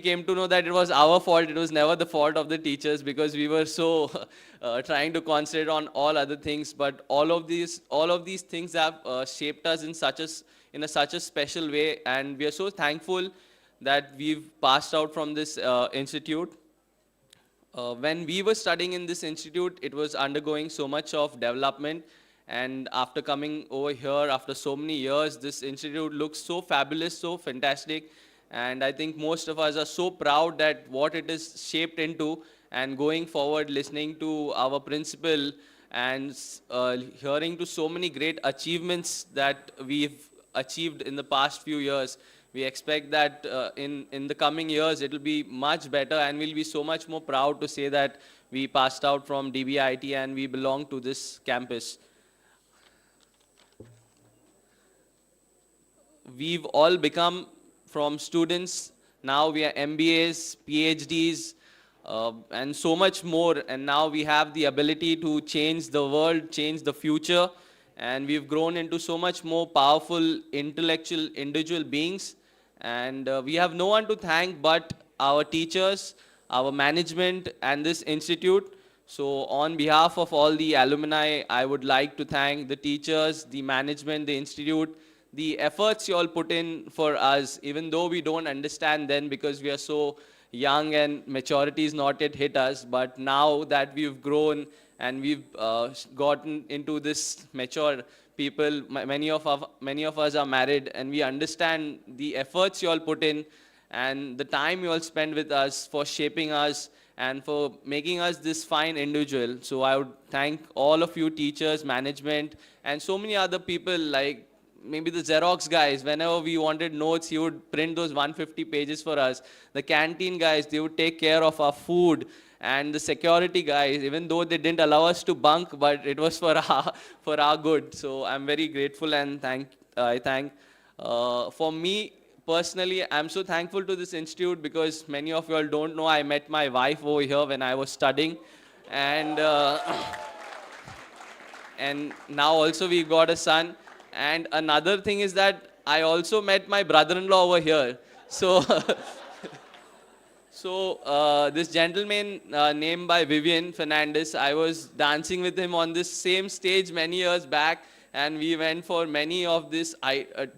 came to know that it was our fault. It was never the fault of the teachers, because we were so trying to concentrate on all other things. But all of these things have shaped us in such a special way, and we are so thankful that we've passed out from this institute. When we were studying in this institute, it was undergoing so much of development. And after coming over here, after so many years, this institute looks so fabulous, so fantastic. And I think most of us are so proud that what it is shaped into, and going forward, listening to our principal and hearing to so many great achievements that we've achieved in the past few years. We expect that in the coming years, it will be much better, and we'll be so much more proud to say that we passed out from DBIT and we belong to this campus. We've all become, from students, now we are MBAs, PhDs, and so much more. And now we have the ability to change the world, change the future. And we've grown into so much more powerful, intellectual, individual beings. And we have no one to thank but our teachers, our management, and this institute. So on behalf of all the alumni, I would like to thank the teachers, the management, the institute, the efforts you all put in for us, even though we don't understand then because we are so young and maturity is not yet hit us. But now that we've grown and we've gotten into this mature people, many of us are married, and we understand the efforts you all put in and the time you all spend with us for shaping us and for making us this fine individual. So I would thank all of you teachers, management, and so many other people, like maybe the Xerox guys. Whenever we wanted notes, he would print those 150 pages for us. The canteen guys, they would take care of our food. And the security guys, even though they didn't allow us to bunk, but it was for our good. So I'm very grateful, and I thank. For me personally, I'm so thankful to this institute, because many of you all don't know, I met my wife over here when I was studying. And, and now also we got a son. And another thing is that I also met my brother-in-law over here. So, this gentleman named by Vivian Fernandez, I was dancing with him on this same stage many years back, and we went for many of these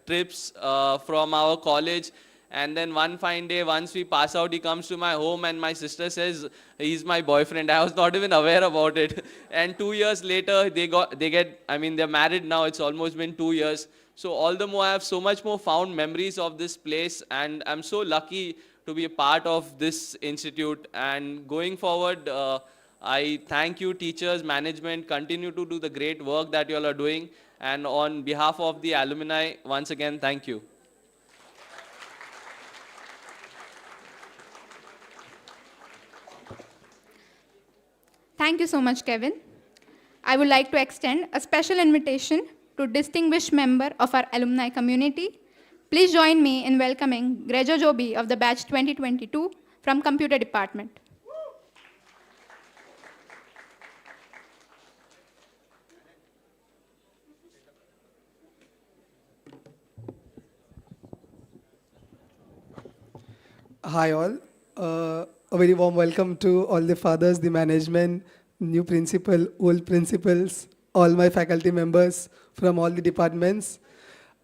trips from our college. And then one fine day, once we pass out, he comes to my home, and my sister says he's my boyfriend. I was not even aware about it. And 2 years later, they're married now. It's almost been 2 years. So all the more, I have so much more fond memories of this place, and I'm so lucky to be a part of this institute. And going forward, I thank you, teachers, management. Continue to do the great work that you all are doing. And on behalf of the alumni, once again, thank you. Thank you so much, Kevin. I would like to extend a special invitation to distinguished member of our alumni community. Please join me in welcoming Grejo Joby of the batch 2022 from Computer Department. Hi all. A very warm welcome to all the fathers, the management, new principal, old principals, all my faculty members from all the departments,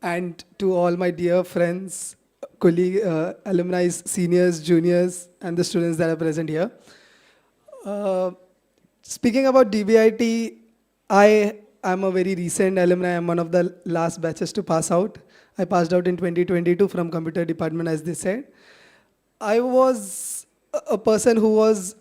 and to all my dear friends, colleagues, alumni, seniors, juniors, and the students that are present here. Speaking about DBIT, I am a very recent alumni. I'm one of the last batches to pass out. I passed out in 2022 from computer department, as they said. I was a person who was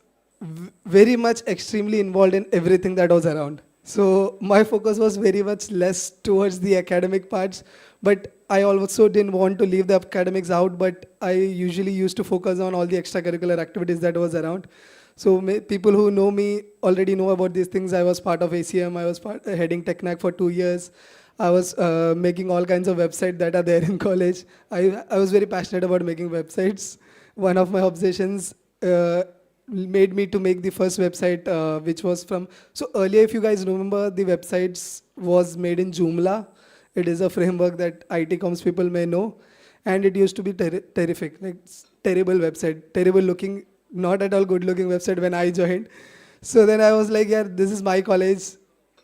very much extremely involved in everything that was around. So my focus was very much less towards the academic parts, but I also didn't want to leave the academics out, but I usually used to focus on all the extracurricular activities that was around. So people who know me already know about these things. I was part of ACM, I was heading TechNac for 2 years. I was making all kinds of websites that are there in college. I was very passionate about making websites. One of my obsessions made me to make the first website, which was from, so earlier, if you guys remember, the websites was made in Joomla. It is a framework that IT comms people may know. And it used to be terrific, like terrible website, terrible looking, not at all good looking website when I joined. So then I was like, yeah, this is my college.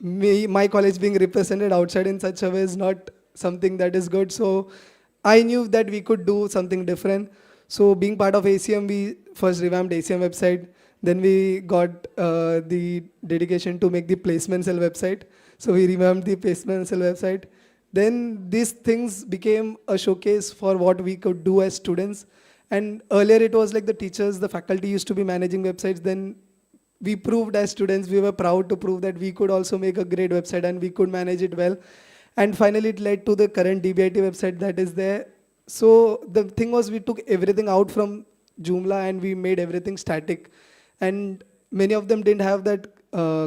My college being represented outside in such a way is not something that is good. So I knew that we could do something different. So being part of ACM, we first revamped ACM website. Then we got the dedication to make the placement cell website. So we revamped the placement cell website. Then these things became a showcase for what we could do as students. And earlier it was like the teachers, the faculty used to be managing websites. Then we proved as students, we were proud to prove that we could also make a great website and we could manage it well. And finally it led to the current DBIT website that is there. So the thing was, we took everything out from Joomla and we made everything static. And many of them didn't have that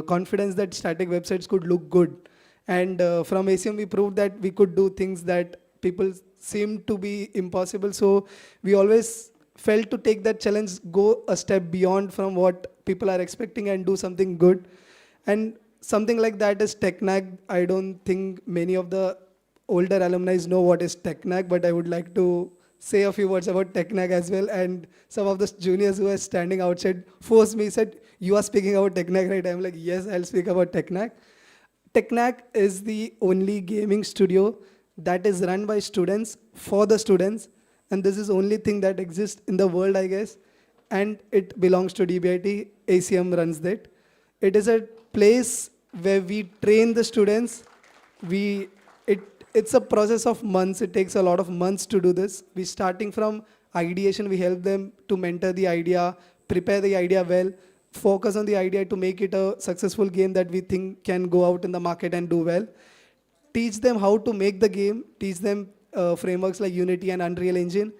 confidence that static websites could look good. And from ACM, we proved that we could do things that people seemed to be impossible. So we always felt to take that challenge, go a step beyond from what people are expecting and do something good. And something like that is TechNac. I don't think many of the older alumni know what is TechNac, but I would like to say a few words about TechNac as well. And some of the juniors who are standing outside forced me, said, you are speaking about TechNac, right? I'm like, yes, I'll speak about TechNac. TechNac is the only gaming studio that is run by students for the students. And this is the only thing that exists in the world, I guess. And it belongs to DBIT. ACM runs that. It is a place where we train the students. It's a process of months. It takes a lot of months to do this. We starting from ideation, we help them to mentor the idea, prepare the idea well, focus on the idea to make it a successful game that we think can go out in the market and do well. Teach them how to make the game, teach them frameworks like Unity and Unreal Engine,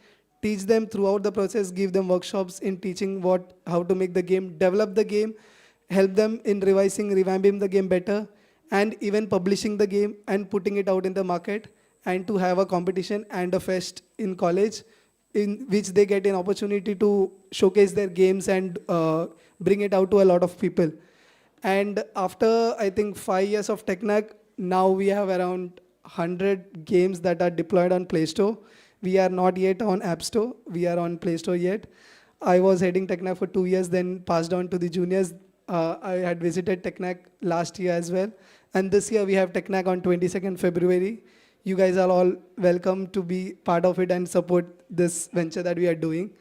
teach them throughout the process, give them workshops in teaching how to make the game, develop the game, help them in revising, revamping the game better, and even publishing the game and putting it out in the market, and to have a competition and a fest in college in which they get an opportunity to showcase their games and bring it out to a lot of people. And after, I think, 5 years of TechNac, now we have around 100 games that are deployed on Play Store. We are not yet on App Store. We are on Play Store yet. I was heading TechNac for 2 years, then passed on to the juniors. I had visited TechNac last year as well. And this year we have TechNac on 22nd February. You guys are all welcome to be part of it and support this venture that we are doing.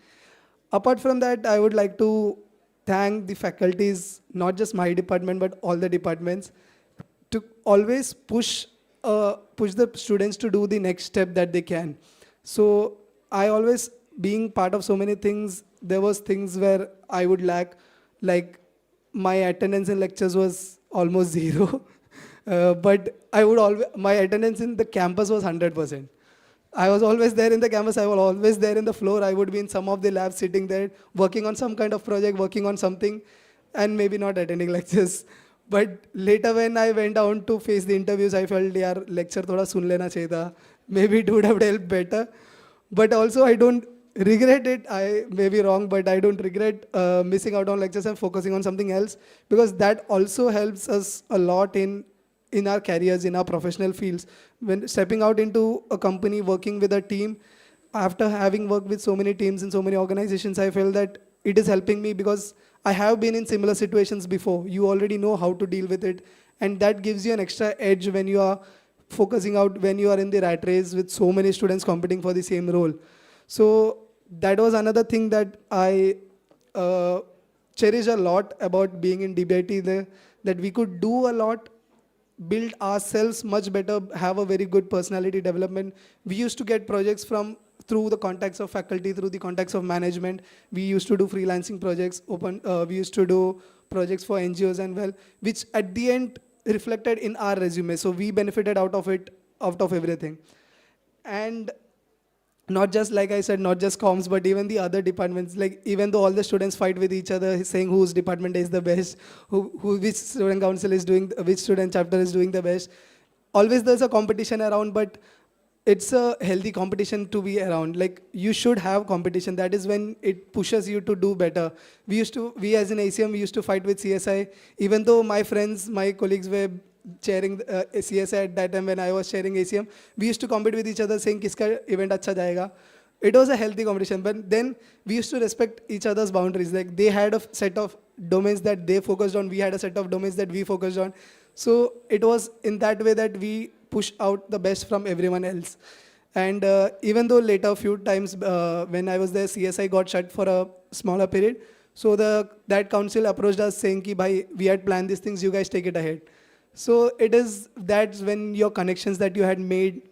Apart from that, I would like to thank the faculties, not just my department, but all the departments, to always push the students to do the next step that they can. So I always, being part of so many things, there was things where I would lack, like my attendance in lectures was almost zero. But my attendance in the campus was 100%. I was always there in the campus, I was always there in the floor, I would be in some of the labs sitting there, working on some kind of project, working on something, and maybe not attending lectures. But later when I went down to face the interviews, I felt यार lecture थोड़ा सुन लेना चाहिए था. Maybe it would have helped better. But also I don't regret it. I may be wrong, but I don't regret missing out on lectures and focusing on something else, because that also helps us a lot in our careers, in our professional fields. When stepping out into a company, working with a team, after having worked with so many teams in so many organizations, I feel that it is helping me because I have been in similar situations before. You already know how to deal with it, and that gives you an extra edge when you are focusing out, when you are in the rat race with so many students competing for the same role. So that was another thing that I cherish a lot about being in DBIT, that we could do a lot, build ourselves much better, have a very good personality development. We used to get projects through the contacts of faculty, through the contacts of management. We used to do freelancing projects, we used to do projects for NGOs and well, which at the end reflected in our resume. So we benefited out of it, out of everything. And not just, like I said, not just comms, but even the other departments. Like, even though all the students fight with each other, saying whose department is the best, which student council is doing, which student chapter is doing the best. Always there's a competition around, but it's a healthy competition to be around. Like, you should have competition. That is when it pushes you to do better. We as in ACM, we used to fight with CSI. Even though my friends, my colleagues were chairing CSI at that time when I was chairing ACM, we used to compete with each other saying kiska event acha jayega. It was a healthy competition, but then we used to respect each other's boundaries. Like, they had a set of domains that they focused on, we had a set of domains that we focused on. So it was in that way that we push out the best from everyone else. And even though later few times when I was there, CSI got shut for a smaller period. So that council approached us saying ki bhai, we had planned these things, you guys take it ahead. So that's when your connections that you had made,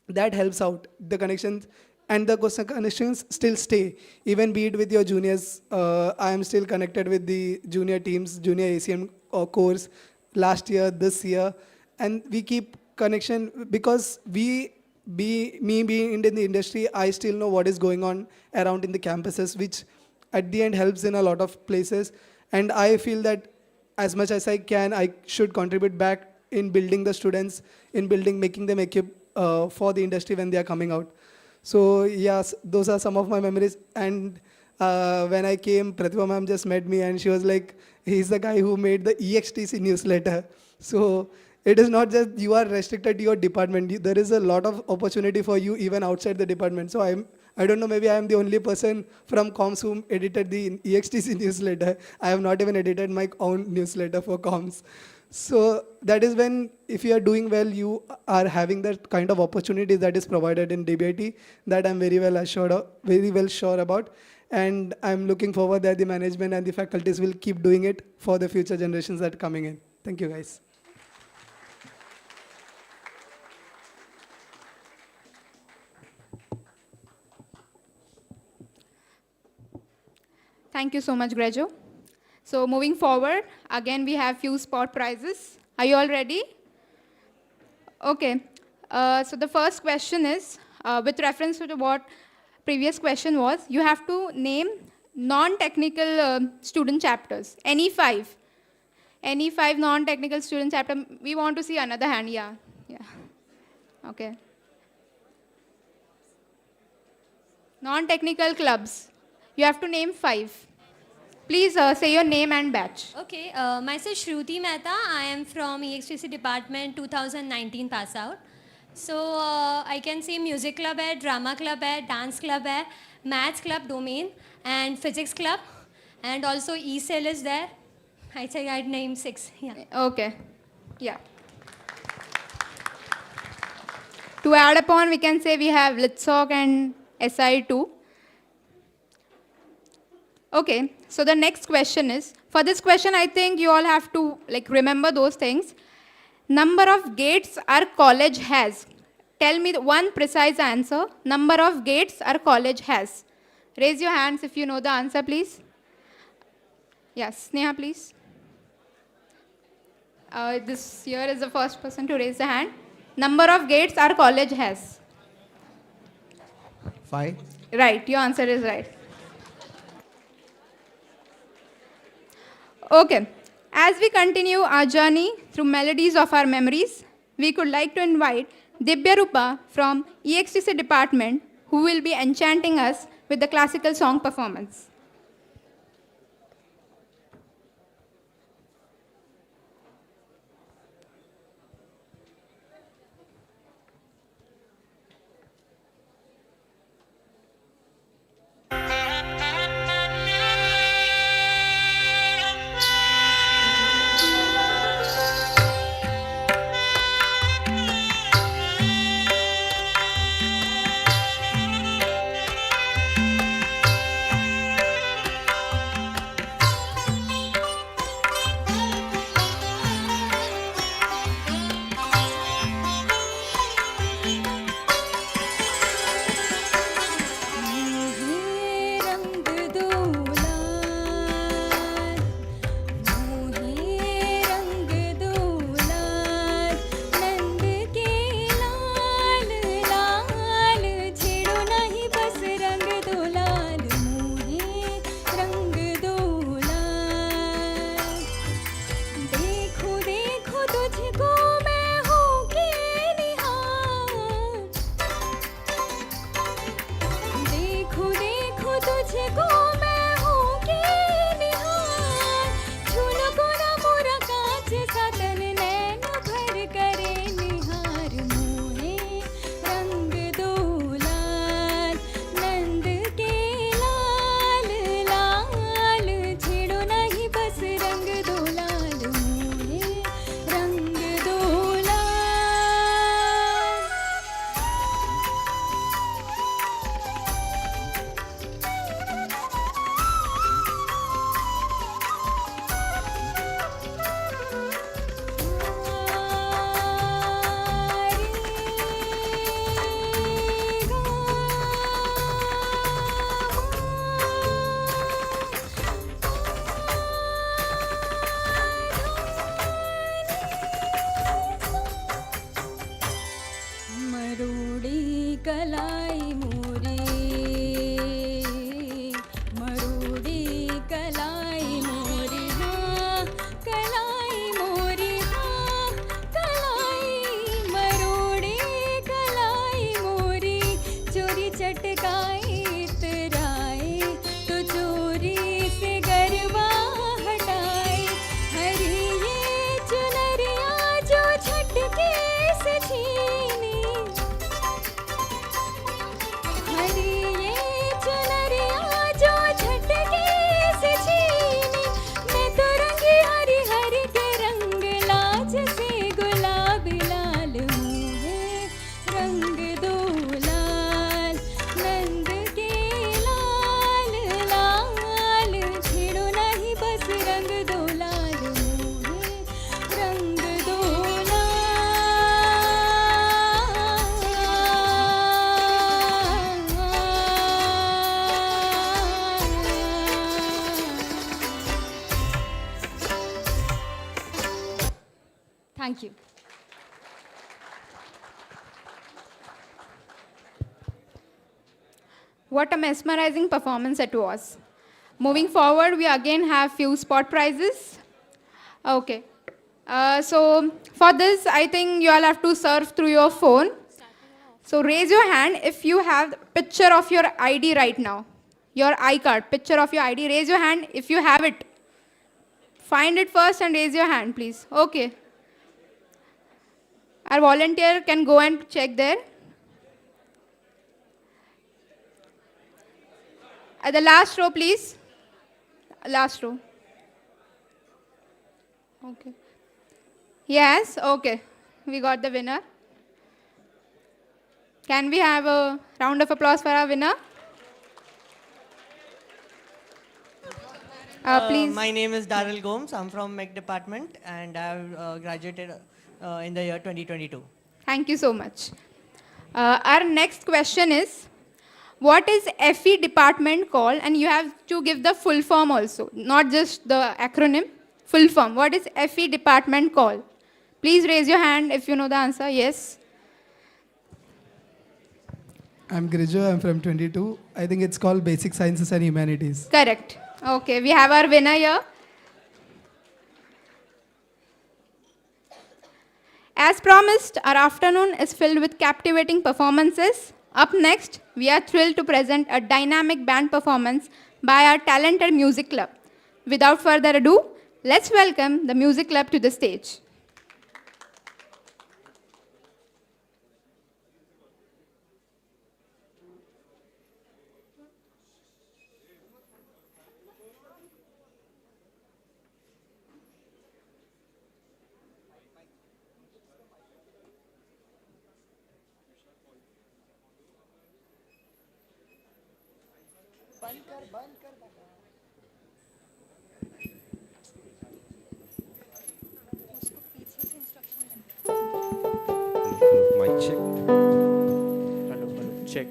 that helps out. The connections and the connections still stay, even be it with your juniors. I am still connected with the junior teams, junior ACM course, last year, this year, and we keep connection because me being in the industry, I still know what is going on around in the campuses, which at the end helps in a lot of places. And I feel that as much as I can, I should contribute back in building the students, in making them equipped for the industry when they are coming out. So yes, those are some of my memories. And when I came, Pratibha ma'am just met me and she was like, he's the guy who made the EXTC newsletter. So it is not just you are restricted to your department. There is a lot of opportunity for you even outside the department. So I don't know, maybe I am the only person from comms who edited the EXTC newsletter. I have not even edited my own newsletter for comms. So that is when, if you are doing well, you are having that kind of opportunity that is provided in DBIT, that I'm very well sure about. And I'm looking forward that the management and the faculties will keep doing it for the future generations that are coming in. Thank you, guys. Thank you so much, Grejo. So moving forward, again, we have few spot prizes. Are you all ready? Okay. So the first question is, with reference to what previous question was, you have to name non-technical student chapters. Any five non-technical student chapter. We want to see another hand. Yeah. Okay. Non-technical clubs. You have to name 5. Please say your name and batch. Okay, myself Shruti Mehta. I am from EXTC department 2019 pass out. So I can say music club hai, drama club hai, dance club hai, maths club domain and physics club, and also E-cell is there. I think I'd name 6. Yeah. Okay. Yeah. To add upon, we can say we have Litsoc and SI2. Okay, so the next question is, for this question, I think you all have to remember those things. Number of gates our college has. Tell me one precise answer. Number of gates our college has. Raise your hands if you know the answer, please. Yes, Sneha, please. This year is the first person to raise the hand. Number of gates our college has. 5. Right, your answer is right. Okay, As we continue our journey through melodies of our memories, we could like to invite Dibya Rupa from EXTC department, who will be enchanting us with the classical song performance. Thank you. What a mesmerizing performance it was. Moving forward, we again have few spot prizes. Okay. So for this, I think you all have to surf through your phone. So raise your hand if you have the picture of your ID right now. Your iCard, picture of your ID. Raise your hand if you have it. Find it first and raise your hand, please. Okay. Our volunteer can go and check there. At the last row, please. Last row. Okay. Yes, okay. We got the winner. Can we have a round of applause for our winner? Please. My name is Daryl Gomes. I'm from MEC department and I've graduated in the year 2022. Thank you so much. Our next question is, what is FE department called? And you have to give the full form also, not just the acronym, full form. What is FE department called? Please raise your hand if you know the answer. Yes. I'm Grijo, I'm from 22. I think it's called Basic Sciences and Humanities. Correct. Okay, we have our winner here. as promised, our afternoon is filled with captivating performances. Up next, we are thrilled to present a dynamic band performance by our talented music club. Without further ado, let's welcome the music club to the stage. Mic check. Hello, hello, check.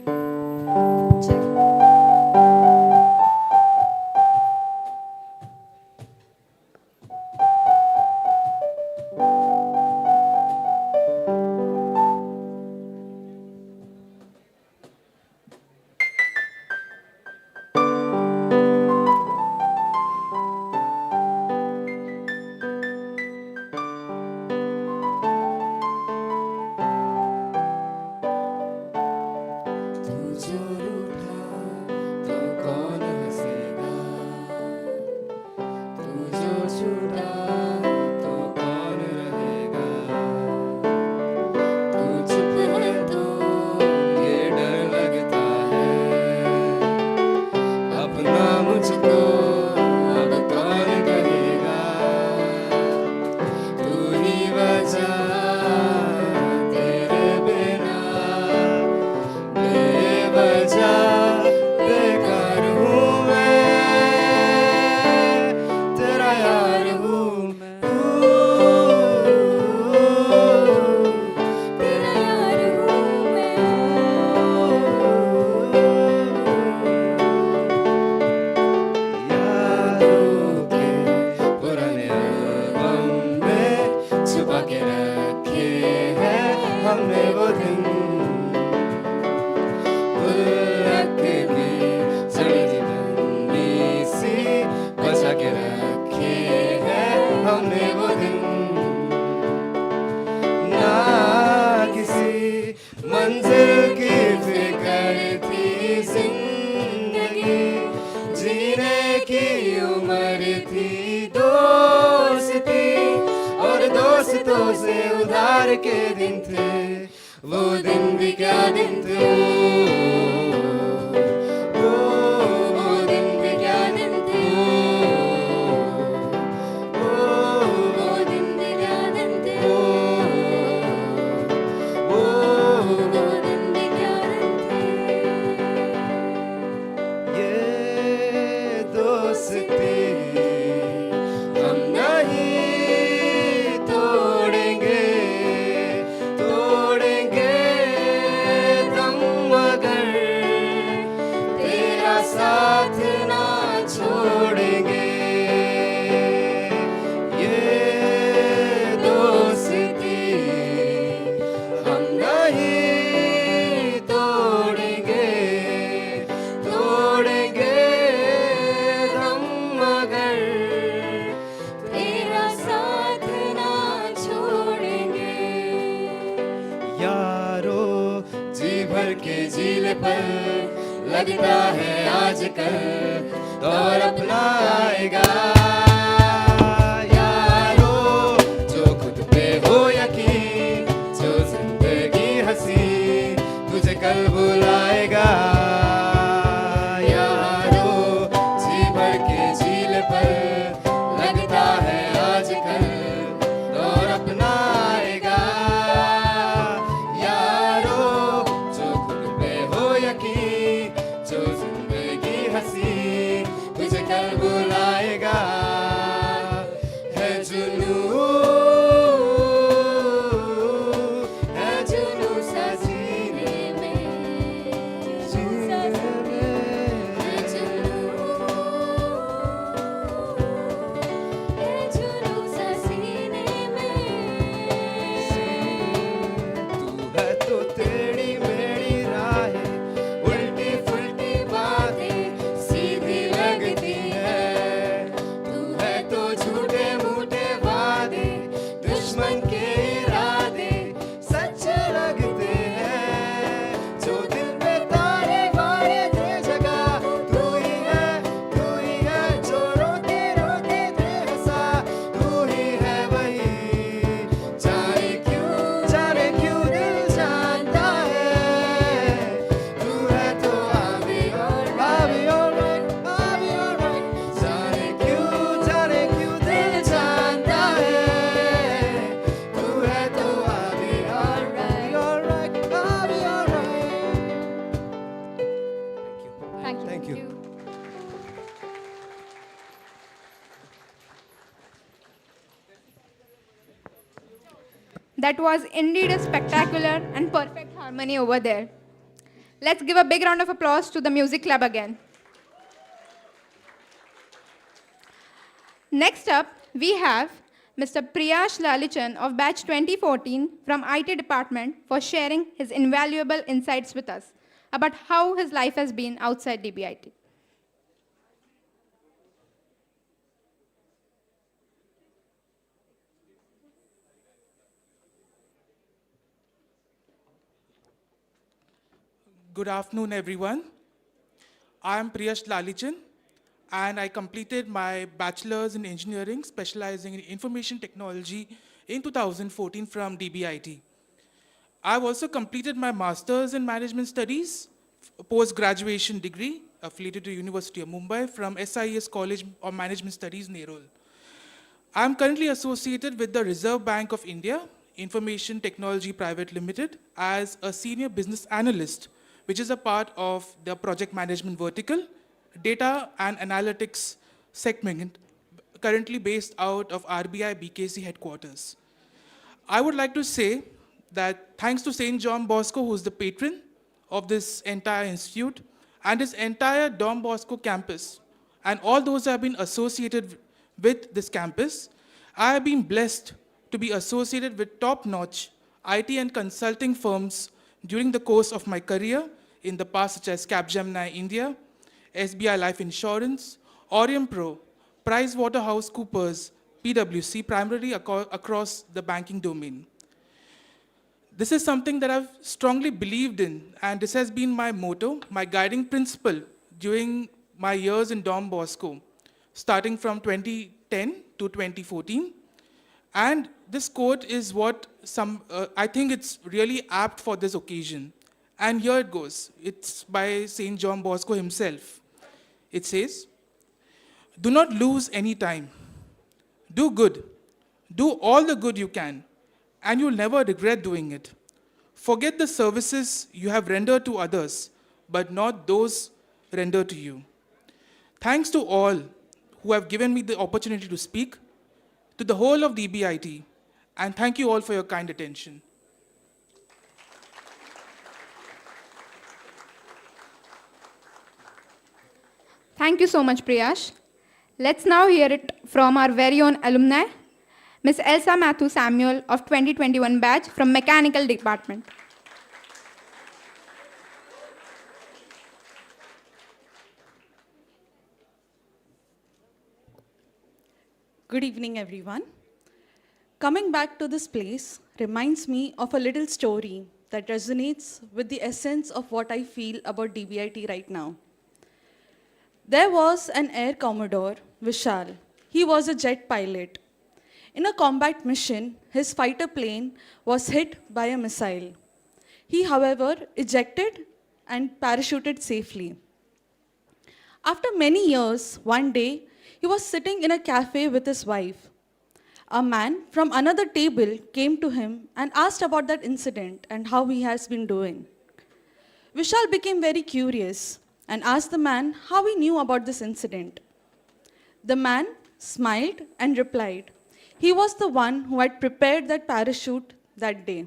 तू जो रूठा तो कौन हंसेगा, तू जो छूटा तो कौन रहेगा, तू चुप है तो ये डर लगता है, अपना मुझको अब कौन कहेगा, तू ही वजह तेरे बिना बेवजह बेकार हूँ मैं, तेरा यार हूँ मैं, तेरा यार हूँ मैं। यारों के पुराने एल्बम में छुपा के रखे हैं हमने वो दिन, गुल्लक की सड़ी बंदी सी बचा के रखे हैं हमने वो दिन, ना किसी मंजिल की फिक्र थी जिंदगी, जीने की उम्र थी दोस्ती, और दोस्तों से उधार के दिन थे, वो दिन भी क्या दिन थे, वो दिन भी क्या दिन थे, वो दिन भी क्या दिन थे, वो दिन भी क्या दिन थे। ये दोस्ती हम नहीं तोड़ेंगे, तोड़ेंगे दम मगर तेरा साथ ना छोड़ेंगे, ये दोस्ती हम नहीं तोड़ेंगे, तोड़ेंगे दम मगर तेरा साथ ना छोड़ेंगे। यारो जी भर के झील पर लगता है आजकल दौर अपना आएगा, यारो जो खुद पे हो यकीन, जो जिंदगी हंसी तुझे कल बुलाएगा, यारो जी भर के झील पर लगता है आजकल दौर अपना आएगा, यारो जो खुद पे हो यकीन, जो जिंदगी हंसी तुझे कल बुलाएगा, है जुनून, है जुनून सा सीने में, है जुनून, है जुनून सा सीने में, तू है तो टेढ़ी मेढ़ी राहें, उल्टी फुल्टी बातें सीधी लगती है, तू है तो झूठे मूठे वादे, दुश्मन के इरादे That was indeed a spectacular and perfect harmony over there. Let's give a big round of applause to the music club again. Next up, we have Mr. Priyash Lalichan of batch 2014 from IT department for sharing his invaluable insights with us about how his life has been outside DBIT. Good afternoon, everyone. I am Priyash Lalichan, and I completed my bachelor's in engineering, specializing in information technology in 2014 from DBIT. I've also completed my master's in management studies, post-graduation degree, affiliated to University of Mumbai from SIS College of Management Studies, Nerul. I'm currently associated with the Reserve Bank of India, Information Technology Private Limited, as a senior business analyst, which is a part of the project management vertical, data and analytics segment, currently based out of RBI BKC headquarters. I would like to say that thanks to St. John Bosco, who's the patron of this entire institute, and his entire Don Bosco campus, and all those who have been associated with this campus, I have been blessed to be associated with top-notch IT and consulting firms during the course of my career in the past, such as Capgemini India, SBI Life Insurance, Orion Pro, PricewaterhouseCoopers, PwC, primarily across the banking domain. This is something that I've strongly believed in, and this has been my motto, my guiding principle during my years in Don Bosco, starting from 2010 to 2014. And this quote is what I think it's really apt for this occasion. And here it goes. It's by St. John Bosco himself. It says, "Do not lose any time. Do good. Do all the good you can, and you'll never regret doing it. Forget the services you have rendered to others, but not those rendered to you." Thanks to all who have given me the opportunity to speak, to the whole of DBIT, and thank you all for your kind attention. Thank you so much, Priyash. Let's now hear it from our very own alumni, Ms. Elsa Matthew Samuel of 2021 batch from Mechanical Department. Good evening, everyone. Coming back to this place reminds me of a little story that resonates with the essence of what I feel about DBIT right now. There was an Air Commodore, Vishal. He was a jet pilot. In a combat mission, his fighter plane was hit by a missile. He, however, ejected and parachuted safely. After many years, one day, he was sitting in a cafe with his wife. A man from another table came to him and asked about that incident and how he has been doing. Vishal became very curious and asked the man how he knew about this incident. The man smiled and replied, he was the one who had prepared that parachute that day.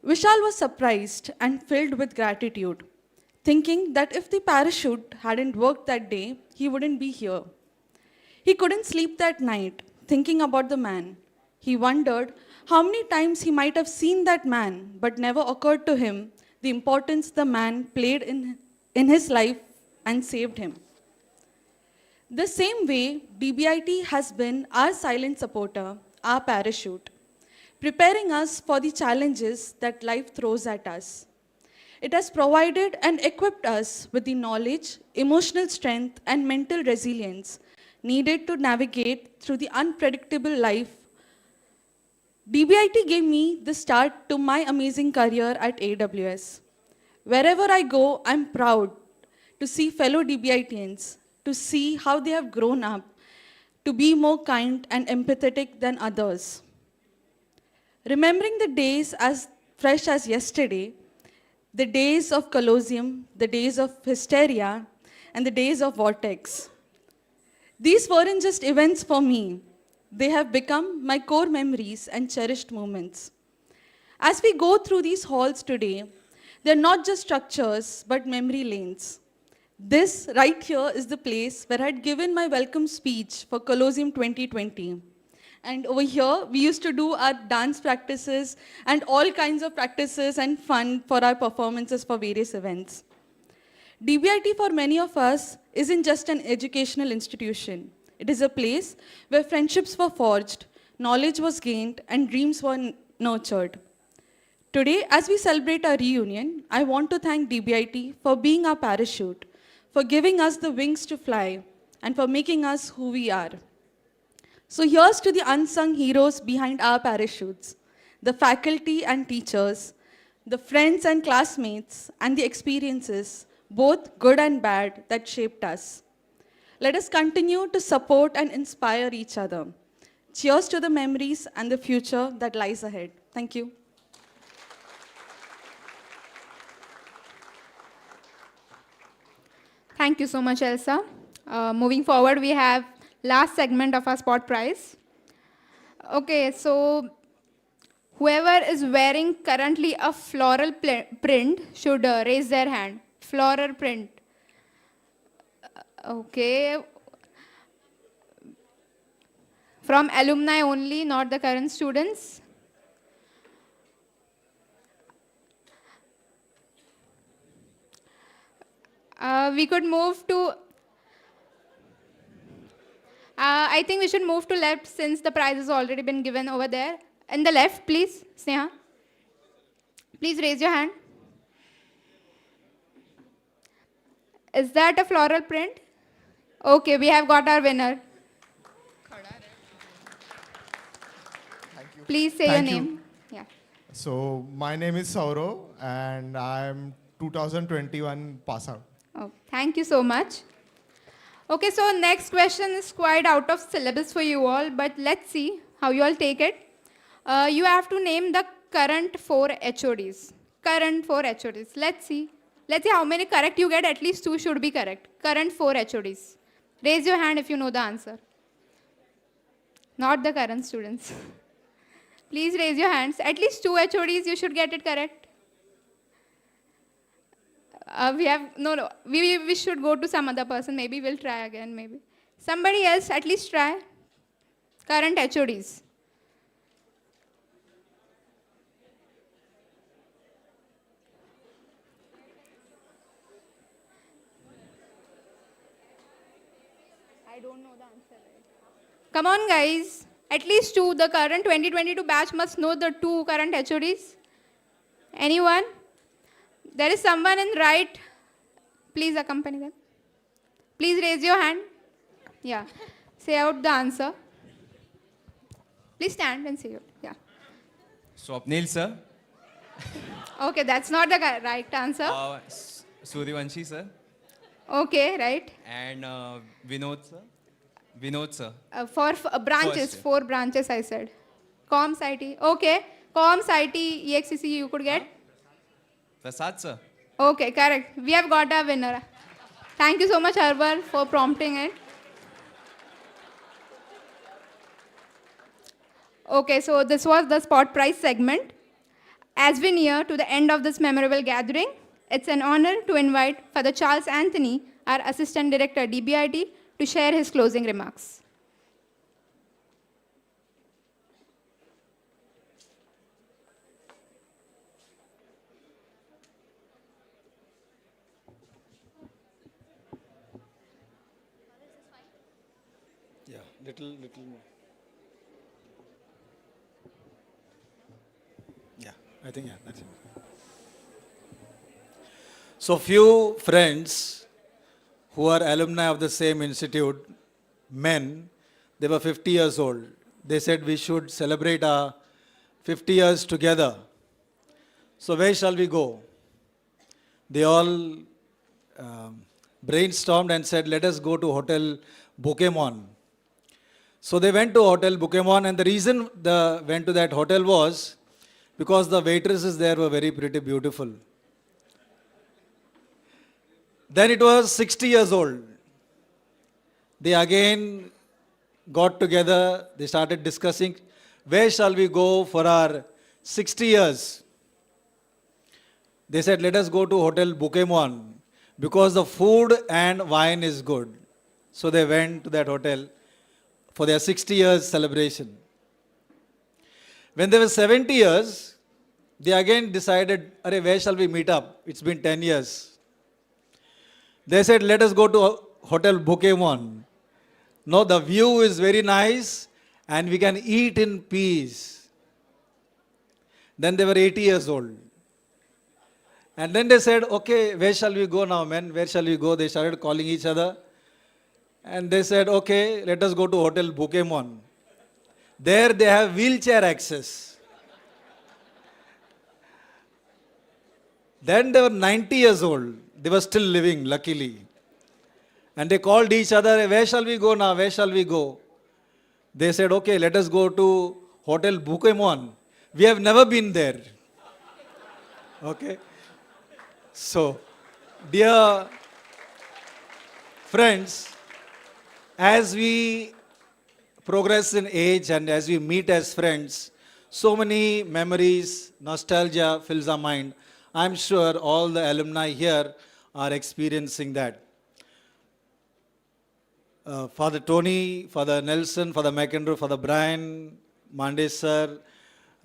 Vishal was surprised and filled with gratitude, thinking that if the parachute hadn't worked that day, he wouldn't be here. He couldn't sleep that night, thinking about the man. He wondered how many times he might have seen that man, but never occurred to him the importance the man played in his life and saved him. The same way, DBIT has been our silent supporter, our parachute, preparing us for the challenges that life throws at us. It has provided and equipped us with the knowledge, emotional strength, and mental resilience needed to navigate through the unpredictable life. DBIT gave me the start to my amazing career at AWS. Wherever I go, I'm proud to see fellow DBITians, to see how they have grown up, to be more kind and empathetic than others. Remembering the days as fresh as yesterday, the days of Colosseum, the days of hysteria, and the days of Vortex. These weren't just events for me. They have become my core memories and cherished moments. As we go through these halls today, they're not just structures, but memory lanes. This right here is the place where I had given my welcome speech for Colosseum 2020. And over here, we used to do our dance practices and all kinds of practices and fun for our performances for various events. DBIT for many of us isn't just an educational institution. It is a place where friendships were forged, knowledge was gained, and dreams were nurtured. Today, as we celebrate our reunion, I want to thank DBIT for being our parachute, for giving us the wings to fly, and for making us who we are. So here's to the unsung heroes behind our parachutes, the faculty and teachers, the friends and classmates, and the experiences, both good and bad, that shaped us. Let us continue to support and inspire each other. Cheers to the memories and the future that lies ahead. Thank you. Thank you so much, Elsa. Moving forward, we have last segment of our spot prize. Okay, so whoever is wearing currently a floral print should raise their hand. Floral print. Okay. From alumni only, not the current students. We could move to, I think we should move to left since the prize has already been given over there. In the left, please, Sneha. Please raise your hand. Is that a floral print? Okay, we have got our winner. Please say your Thank you. name. Yeah. So my name is Saurav and I'm 2021 pass out. Oh, thank you so much. Okay, so next question is quite out of syllabus for you all, but let's see how you all take it. You have to name the current 4 HODs. Current 4 HODs. Let's see. Let's see how many correct you get. At least 2 should be correct. Current 4 HODs. Raise your hand if you know the answer. Not the current students. Please raise your hands. At least 2 HODs, you should get it correct. We should go to some other person. Maybe we'll try again, maybe. Somebody else, at least try. Current HODs. I don't know the answer. Come on, guys. At least 2. The current 2022 batch must know the 2 current HODs. Anyone? There is someone in right. Please accompany them. Please raise your hand. Yeah. Say out the answer. Please stand and say it. Yeah. Swapnil sir. Okay, that's not the right answer. Suryavanshi sir. Okay, right. And Vinod sir. Vinod sir. For branches, First. 4 branches I said. Comms IT. Okay. Comms IT, EXCC you could get. Prasad sir. Okay, correct. We have got a winner. Thank you so much, Harbar, for prompting it. Okay, so this was the spot prize segment. As we near to the end of this memorable gathering, it's an honor to invite Father Charles Anthony, our Assistant Director, DBIT, to share his closing remarks. Yeah, little more. Yeah, I think that's it. So few friends who are alumni of the same institute, men, they were 50 years old. They said we should celebrate our 50 years together. So where shall we go? They all brainstormed and said, let us go to Hotel Bokemon. So they went to Hotel Bokemon, and the reason they went to that hotel was because the waitresses there were very pretty beautiful. Then it was 60 years old. They again got together, they started discussing, where shall we go for our 60 years? They said, let us go to Hotel Bukemon because the food and wine is good. So they went to that hotel for their 60 years celebration. When they were 70 years, they again decided, Arey, where shall we meet up? It's been 10 years. They said, let us go to Hotel Bukemon. No, the view is very nice and we can eat in peace. Then they were 80 years old. And then they said, okay, where shall we go now, man? Where shall we go? They started calling each other. And they said, okay, let us go to Hotel Bukemon. There they have wheelchair access. Then they were 90 years old. They were still living, luckily. And they called each other, where shall we go now? Where shall we go? They said, okay, let us go to Hotel Bukemon. We have never been there. Okay. So, dear friends, as we progress in age and as we meet as friends, so many memories, nostalgia fills our mind. I'm sure all the alumni here are experiencing that. Father Tony, Father Nelson, Father McAndrew, Father Brian, Mande sir,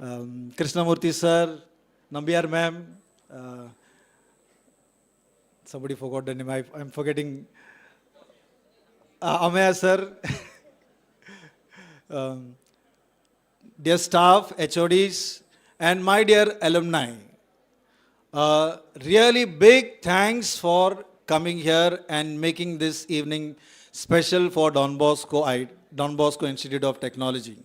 Krishnamurti sir, Nambiar ma'am, somebody forgot the name, I'm forgetting, Amaya sir, dear staff, HODs, and my dear alumni. Really big thanks for coming here and making this evening special for Don Bosco Institute of Technology.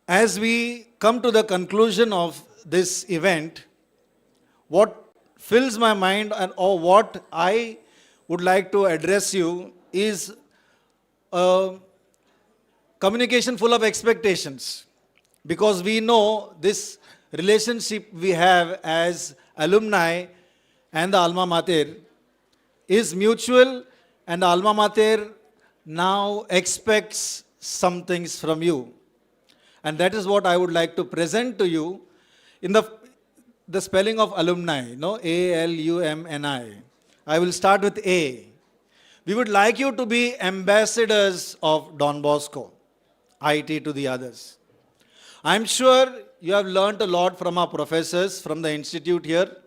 As we come to the conclusion of this event, what fills my mind or what I would like to address you is a communication full of expectations, because we know this relationship we have as alumni and the alma mater is mutual, and the alma mater now expects some things from you. And that is what I would like to present to you in the spelling of alumni, no? A-L-U-M-N-I. I will start with A. We would like you to be ambassadors of Don Bosco, IT to the others. I'm sure you have learned a lot from our professors from the institute here,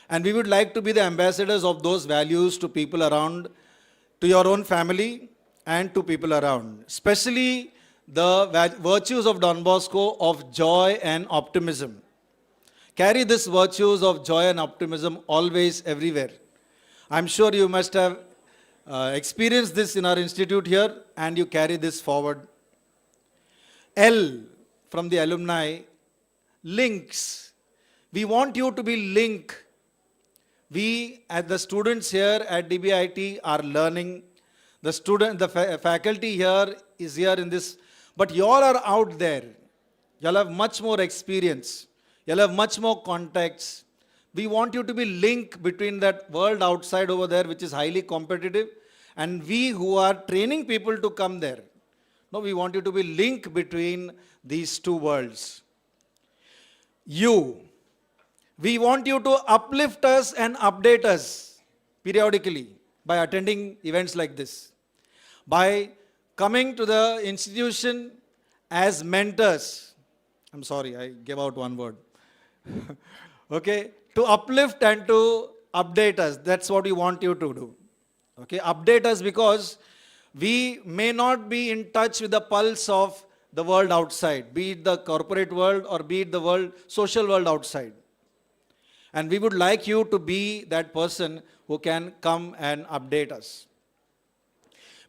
and we would like to be the ambassadors of those values to people around, to your own family and to people around, especially the virtues of Don Bosco of joy and optimism. Carry these virtues of joy and optimism always, everywhere. I'm sure you must have experienced this in our institute here, and you carry this forward. L from the alumni, links. We want you to be link. We, as the students here at DBIT, are learning. The faculty here is here in this, but you all are out there. You'll have much more experience. You'll have much more contacts. We want you to be link between that world outside over there, which is highly competitive, and we who are training people to come there. No, we want you to be link between these two worlds. You. We want you to uplift us and update us periodically by attending events like this, by coming to the institution as mentors. I'm sorry, I gave out one word. Okay, to uplift and to update us. That's what we want you to do. Okay, update us because we may not be in touch with the pulse of the world outside, be it the corporate world or be it the world, social world outside. And we would like you to be that person who can come and update us.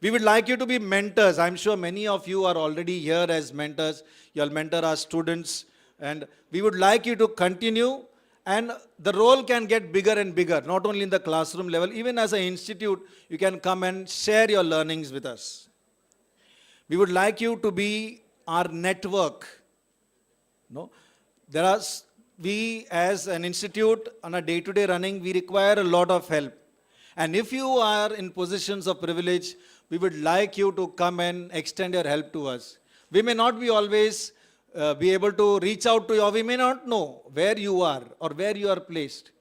We would like you to be mentors. I'm sure many of you are already here as mentors. You'll mentor our students. And we would like you to continue. And the role can get bigger and bigger, not only in the classroom level, even as an institute, you can come and share your learnings with us. We would like you to be our network. No? We as an institute on a day-to-day running, we require a lot of help. And if you are in positions of privilege, we would like you to come and extend your help to us. We may not be always be able to reach out to you, or we may not know where you are or where you are placed.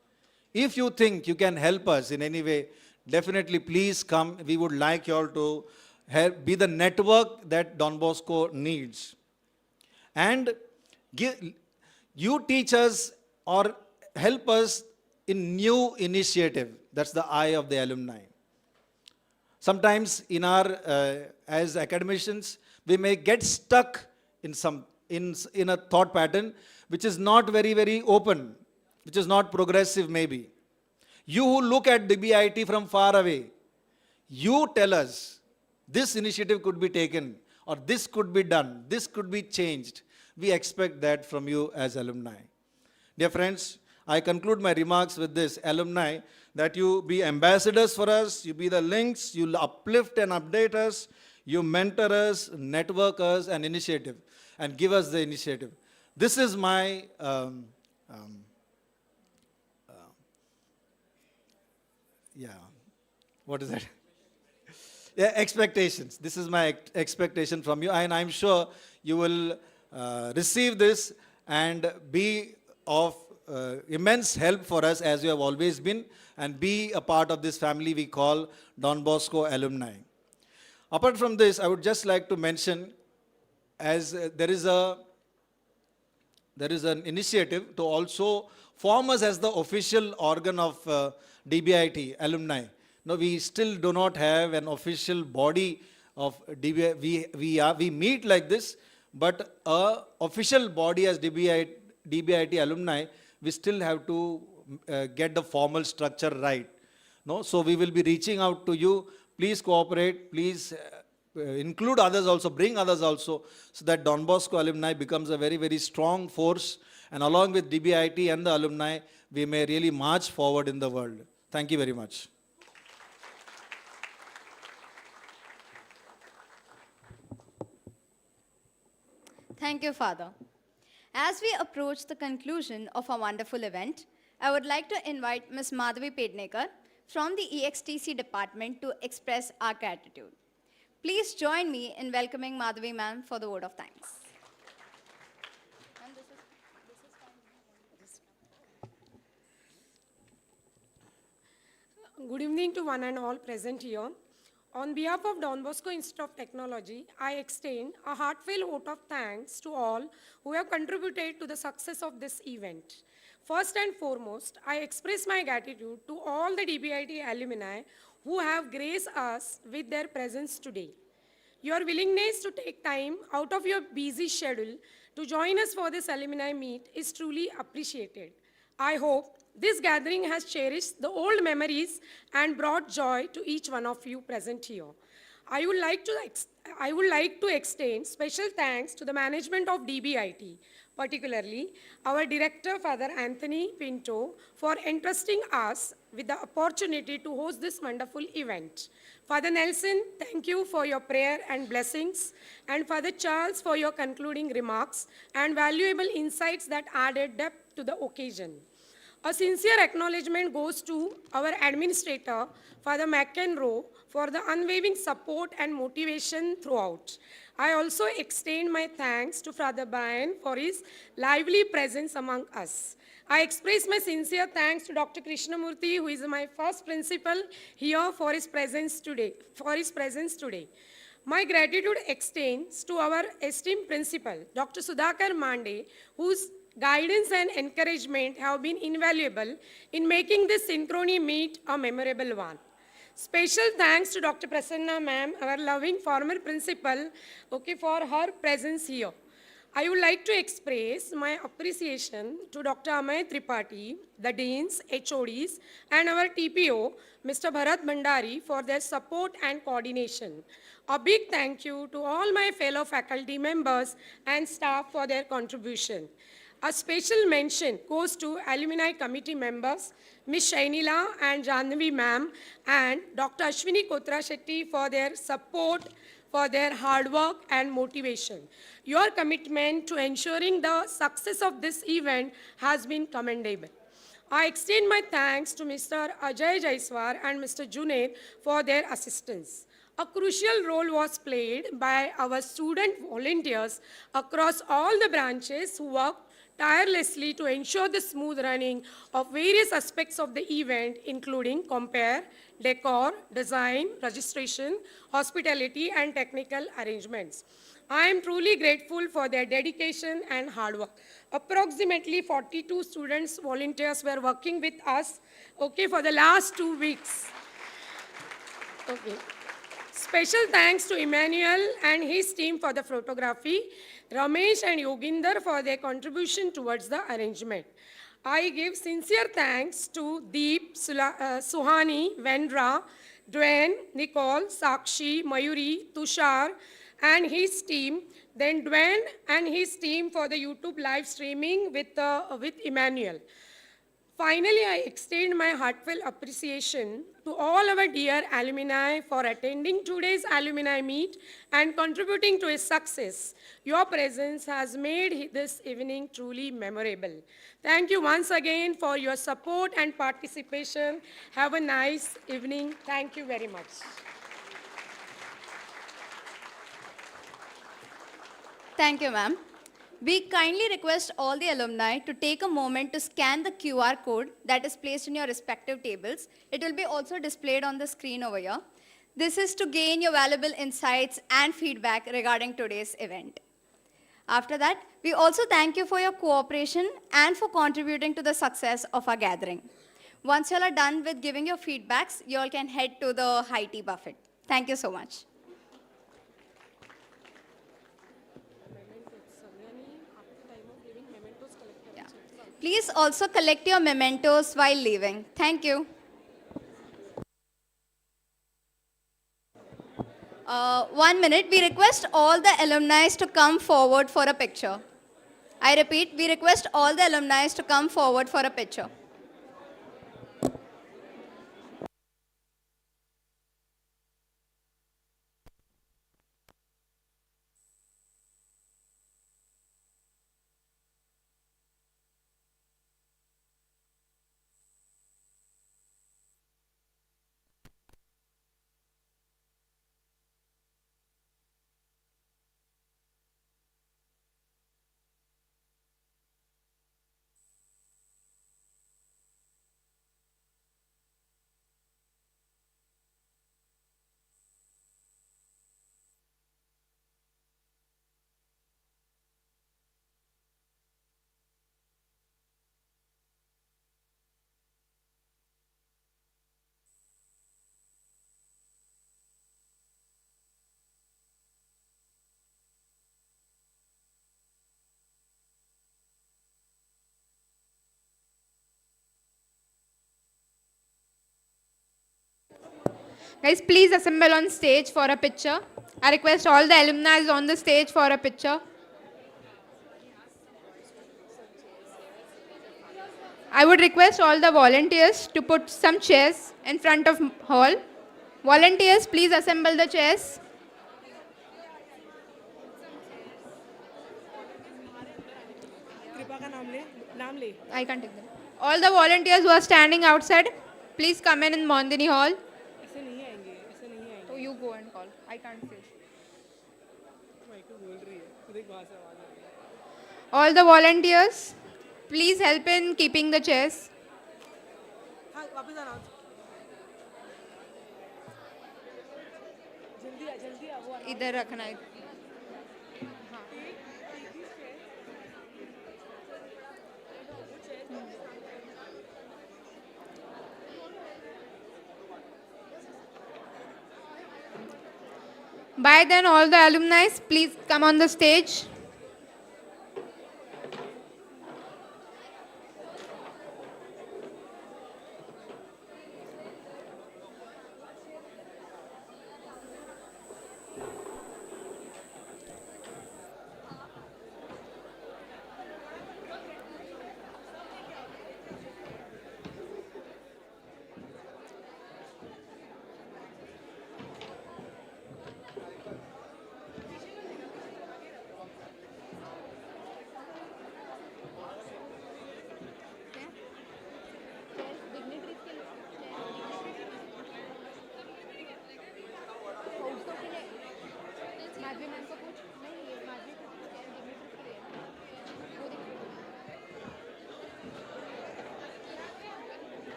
If you think you can help us in any way, definitely please come. We would like you all to help, be the network that Don Bosco needs. And you teach us or help us in new initiative. That's the eye of the alumni. Sometimes in our, as academicians, we may get stuck in in a thought pattern which is not very open, which is not progressive maybe. You who look at DBIT from far away, you tell us this initiative could be taken, or this could be done, this could be changed. We expect that from you as alumni. Dear friends, I conclude my remarks with this: alumni, that you be ambassadors for us, you be the links, you uplift and update us, you mentor us, network us, and initiative, and give us the initiative. This is my what is that? Yeah, expectations. This is my expectation from you, and I'm sure you will receive this and be of immense help for us, as you have always been, and be a part of this family we call Don Bosco alumni. Apart from this, I would just like to mention, as there is an initiative to also form us as the official organ of DBIT alumni. No, we still do not have an official body of DBIT. We meet like this, but a official body as DBIT alumni, we still have to get the formal structure right. No, so we will be reaching out to you. Please cooperate. Please include others also, bring others also, so that Don Bosco alumni becomes a very strong force. And along with DBIT and the alumni, we may really march forward in the world. Thank you very much. Thank you, Father. As we approach the conclusion of our wonderful event, I would like to invite Ms. Madhavi Pednekar from the EXTC department to express our gratitude. Please join me in welcoming Madhavi ma'am for the vote of thanks. Good evening to one and all present here. On behalf of Don Bosco Institute of Technology, I extend a heartfelt vote of thanks to all who have contributed to the success of this event. First and foremost, I express my gratitude to all the DBIT alumni who have graced us with their presence today. Your willingness to take time out of your busy schedule to join us for this alumni meet is truly appreciated. I hope this gathering has cherished the old memories and brought joy to each one of you present here. I would like to extend special thanks to the management of DBIT, particularly our director, Father Anthony Pinto, for entrusting us with the opportunity to host this wonderful event. Father Nelson, thank you for your prayer and blessings, and Father Charles for your concluding remarks and valuable insights that added depth to the occasion. A sincere acknowledgement goes to our administrator, Father McEnroe, for the unwavering support and motivation throughout. I also extend my thanks to Father Brian for his lively presence among us. I express my sincere thanks to Dr. Krishnamurthy, who is my first principal here, for his presence today. My gratitude extends to our esteemed principal, Dr. Sudhakar Mande, whose guidance and encouragement have been invaluable in making this Synchrony meet a memorable one. Special thanks to Dr. Prasanna ma'am, our loving former principal, for her presence here. I would like to express my appreciation to Dr. Amay Tripathi, the deans, HODs, and our TPO, Mr. Bharat Bhandari, for their support and coordination. A big thank you to all my fellow faculty members and staff for their contribution. A special mention goes to alumni committee members, Ms. Shainila and Janvi ma'am, and Dr. Ashwini Kotra Shetty for their support, for their hard work and motivation. Your commitment to ensuring the success of this event has been commendable. I extend my thanks to Mr. Ajay Jaiswar and Mr. Junaid for their assistance. A crucial role was played by our student volunteers across all the branches who worked tirelessly to ensure the smooth running of various aspects of the event, including compare, decor, design, registration, hospitality, and technical arrangements. I am truly grateful for their dedication and hard work. Approximately 42 students, volunteers were working with us, okay, for the last 2 weeks. Okay. Special thanks to Emmanuel and his team for the photography, Ramesh and Yoginder for their contribution towards the arrangement. I give sincere thanks to Deep, Suhani, Vendra, Dwayne, Nicole, Sakshi, Mayuri, Tushar, and his team. Then Dwayne and his team for the YouTube live streaming with Emmanuel. Finally, I extend my heartfelt appreciation to all our dear alumni for attending today's alumni meet and contributing to its success. Your presence has made this evening truly memorable. Thank you once again for your support and participation. Have a nice evening. Thank you very much. Thank you, ma'am. We kindly request all the alumni to take a moment to scan the QR code that is placed in your respective tables. It will be also displayed on the screen over here. This is to gain your valuable insights and feedback regarding today's event. After that, we also thank you for your cooperation and for contributing to the success of our gathering. Once you all are done with giving your feedbacks, you all can head to the high tea buffet. Thank you so much. Please also collect your mementos while leaving. Thank you. 1 minute. We request all the alumni to come forward for a picture. I repeat, we request all the alumni to come forward for a picture. Guys, please assemble on stage for a picture. I request all the alumni on the stage for a picture. I would request all the volunteers to put some chairs in front of hall. Volunteers, please assemble the chairs. I can't take them. All the volunteers who are standing outside, please come in Mondini Hall. So you go and call. I can't say. All the volunteers, please help in keeping the chairs. इधर रखना है. By then, all the alumni, please come on the stage.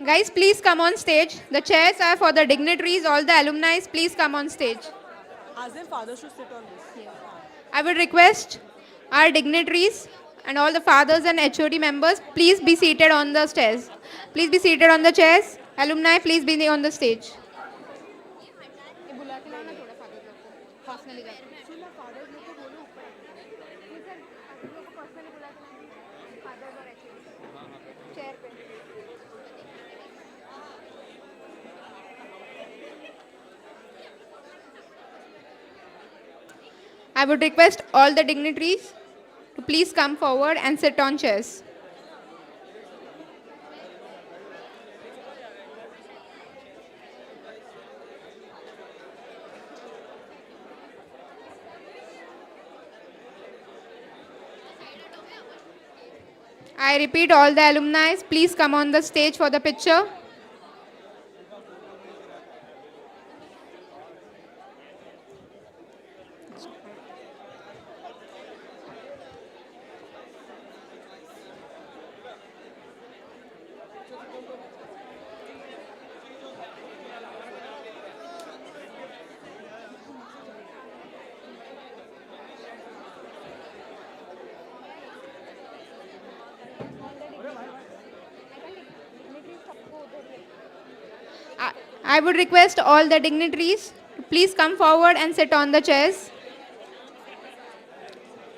Guys, please come on stage. The chairs are for the dignitaries, all the alumni, please come on stage. As in father should sit on this. I would request our dignitaries and all the fathers and HOD members, please be seated on the stairs. Please be seated on the chairs. Alumni, please be on the stage. I would request all the dignitaries to please come forward and sit on chairs. I repeat, all the alumni, please come on the stage for the picture. I would request all the dignitaries to please come forward and sit on the chairs.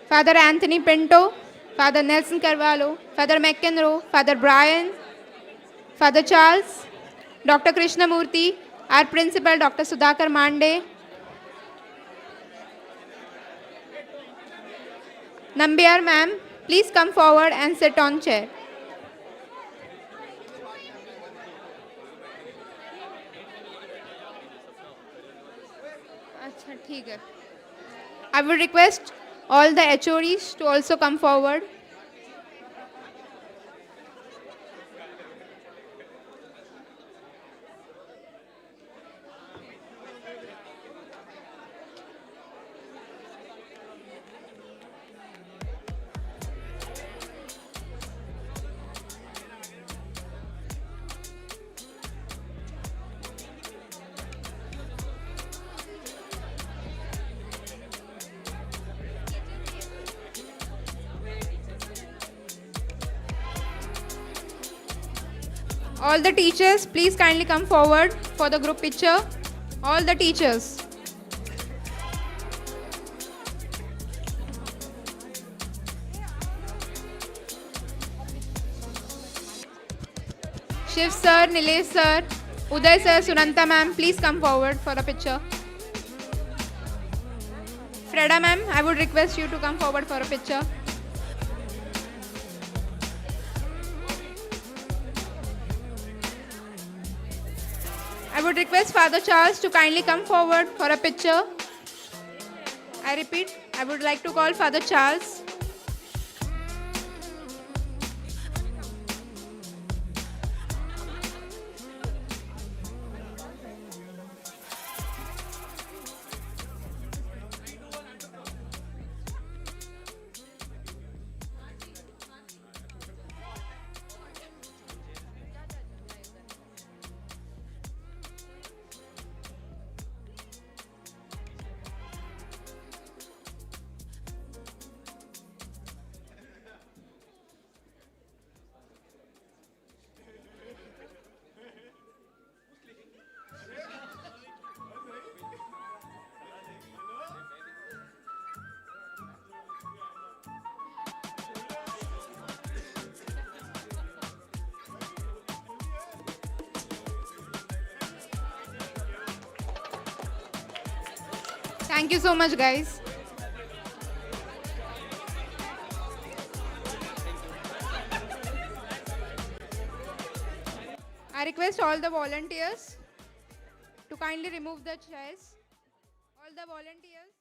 Father Anthony Pinto, Father Nelson Carvalho, Father McEnroe, Father Brian, Father Charles, Dr. Krishnamurthy, our principal Dr. Sudhakar Mande, Nambiar ma'am, please come forward and sit on chair. I would request all the HODs to also come forward. All the teachers, please kindly come forward for the group picture. All the teachers. Shiv sir, Nilesh sir, Uday sir, Sunanta ma'am, please come forward for the picture. Freda ma'am, I would request you to come forward for a picture. I would request Father Charles to kindly come forward for a picture. I repeat, I would like to call Father Charles. Thank you so much, guys. I request all the volunteers to kindly remove the chairs. All the volunteers.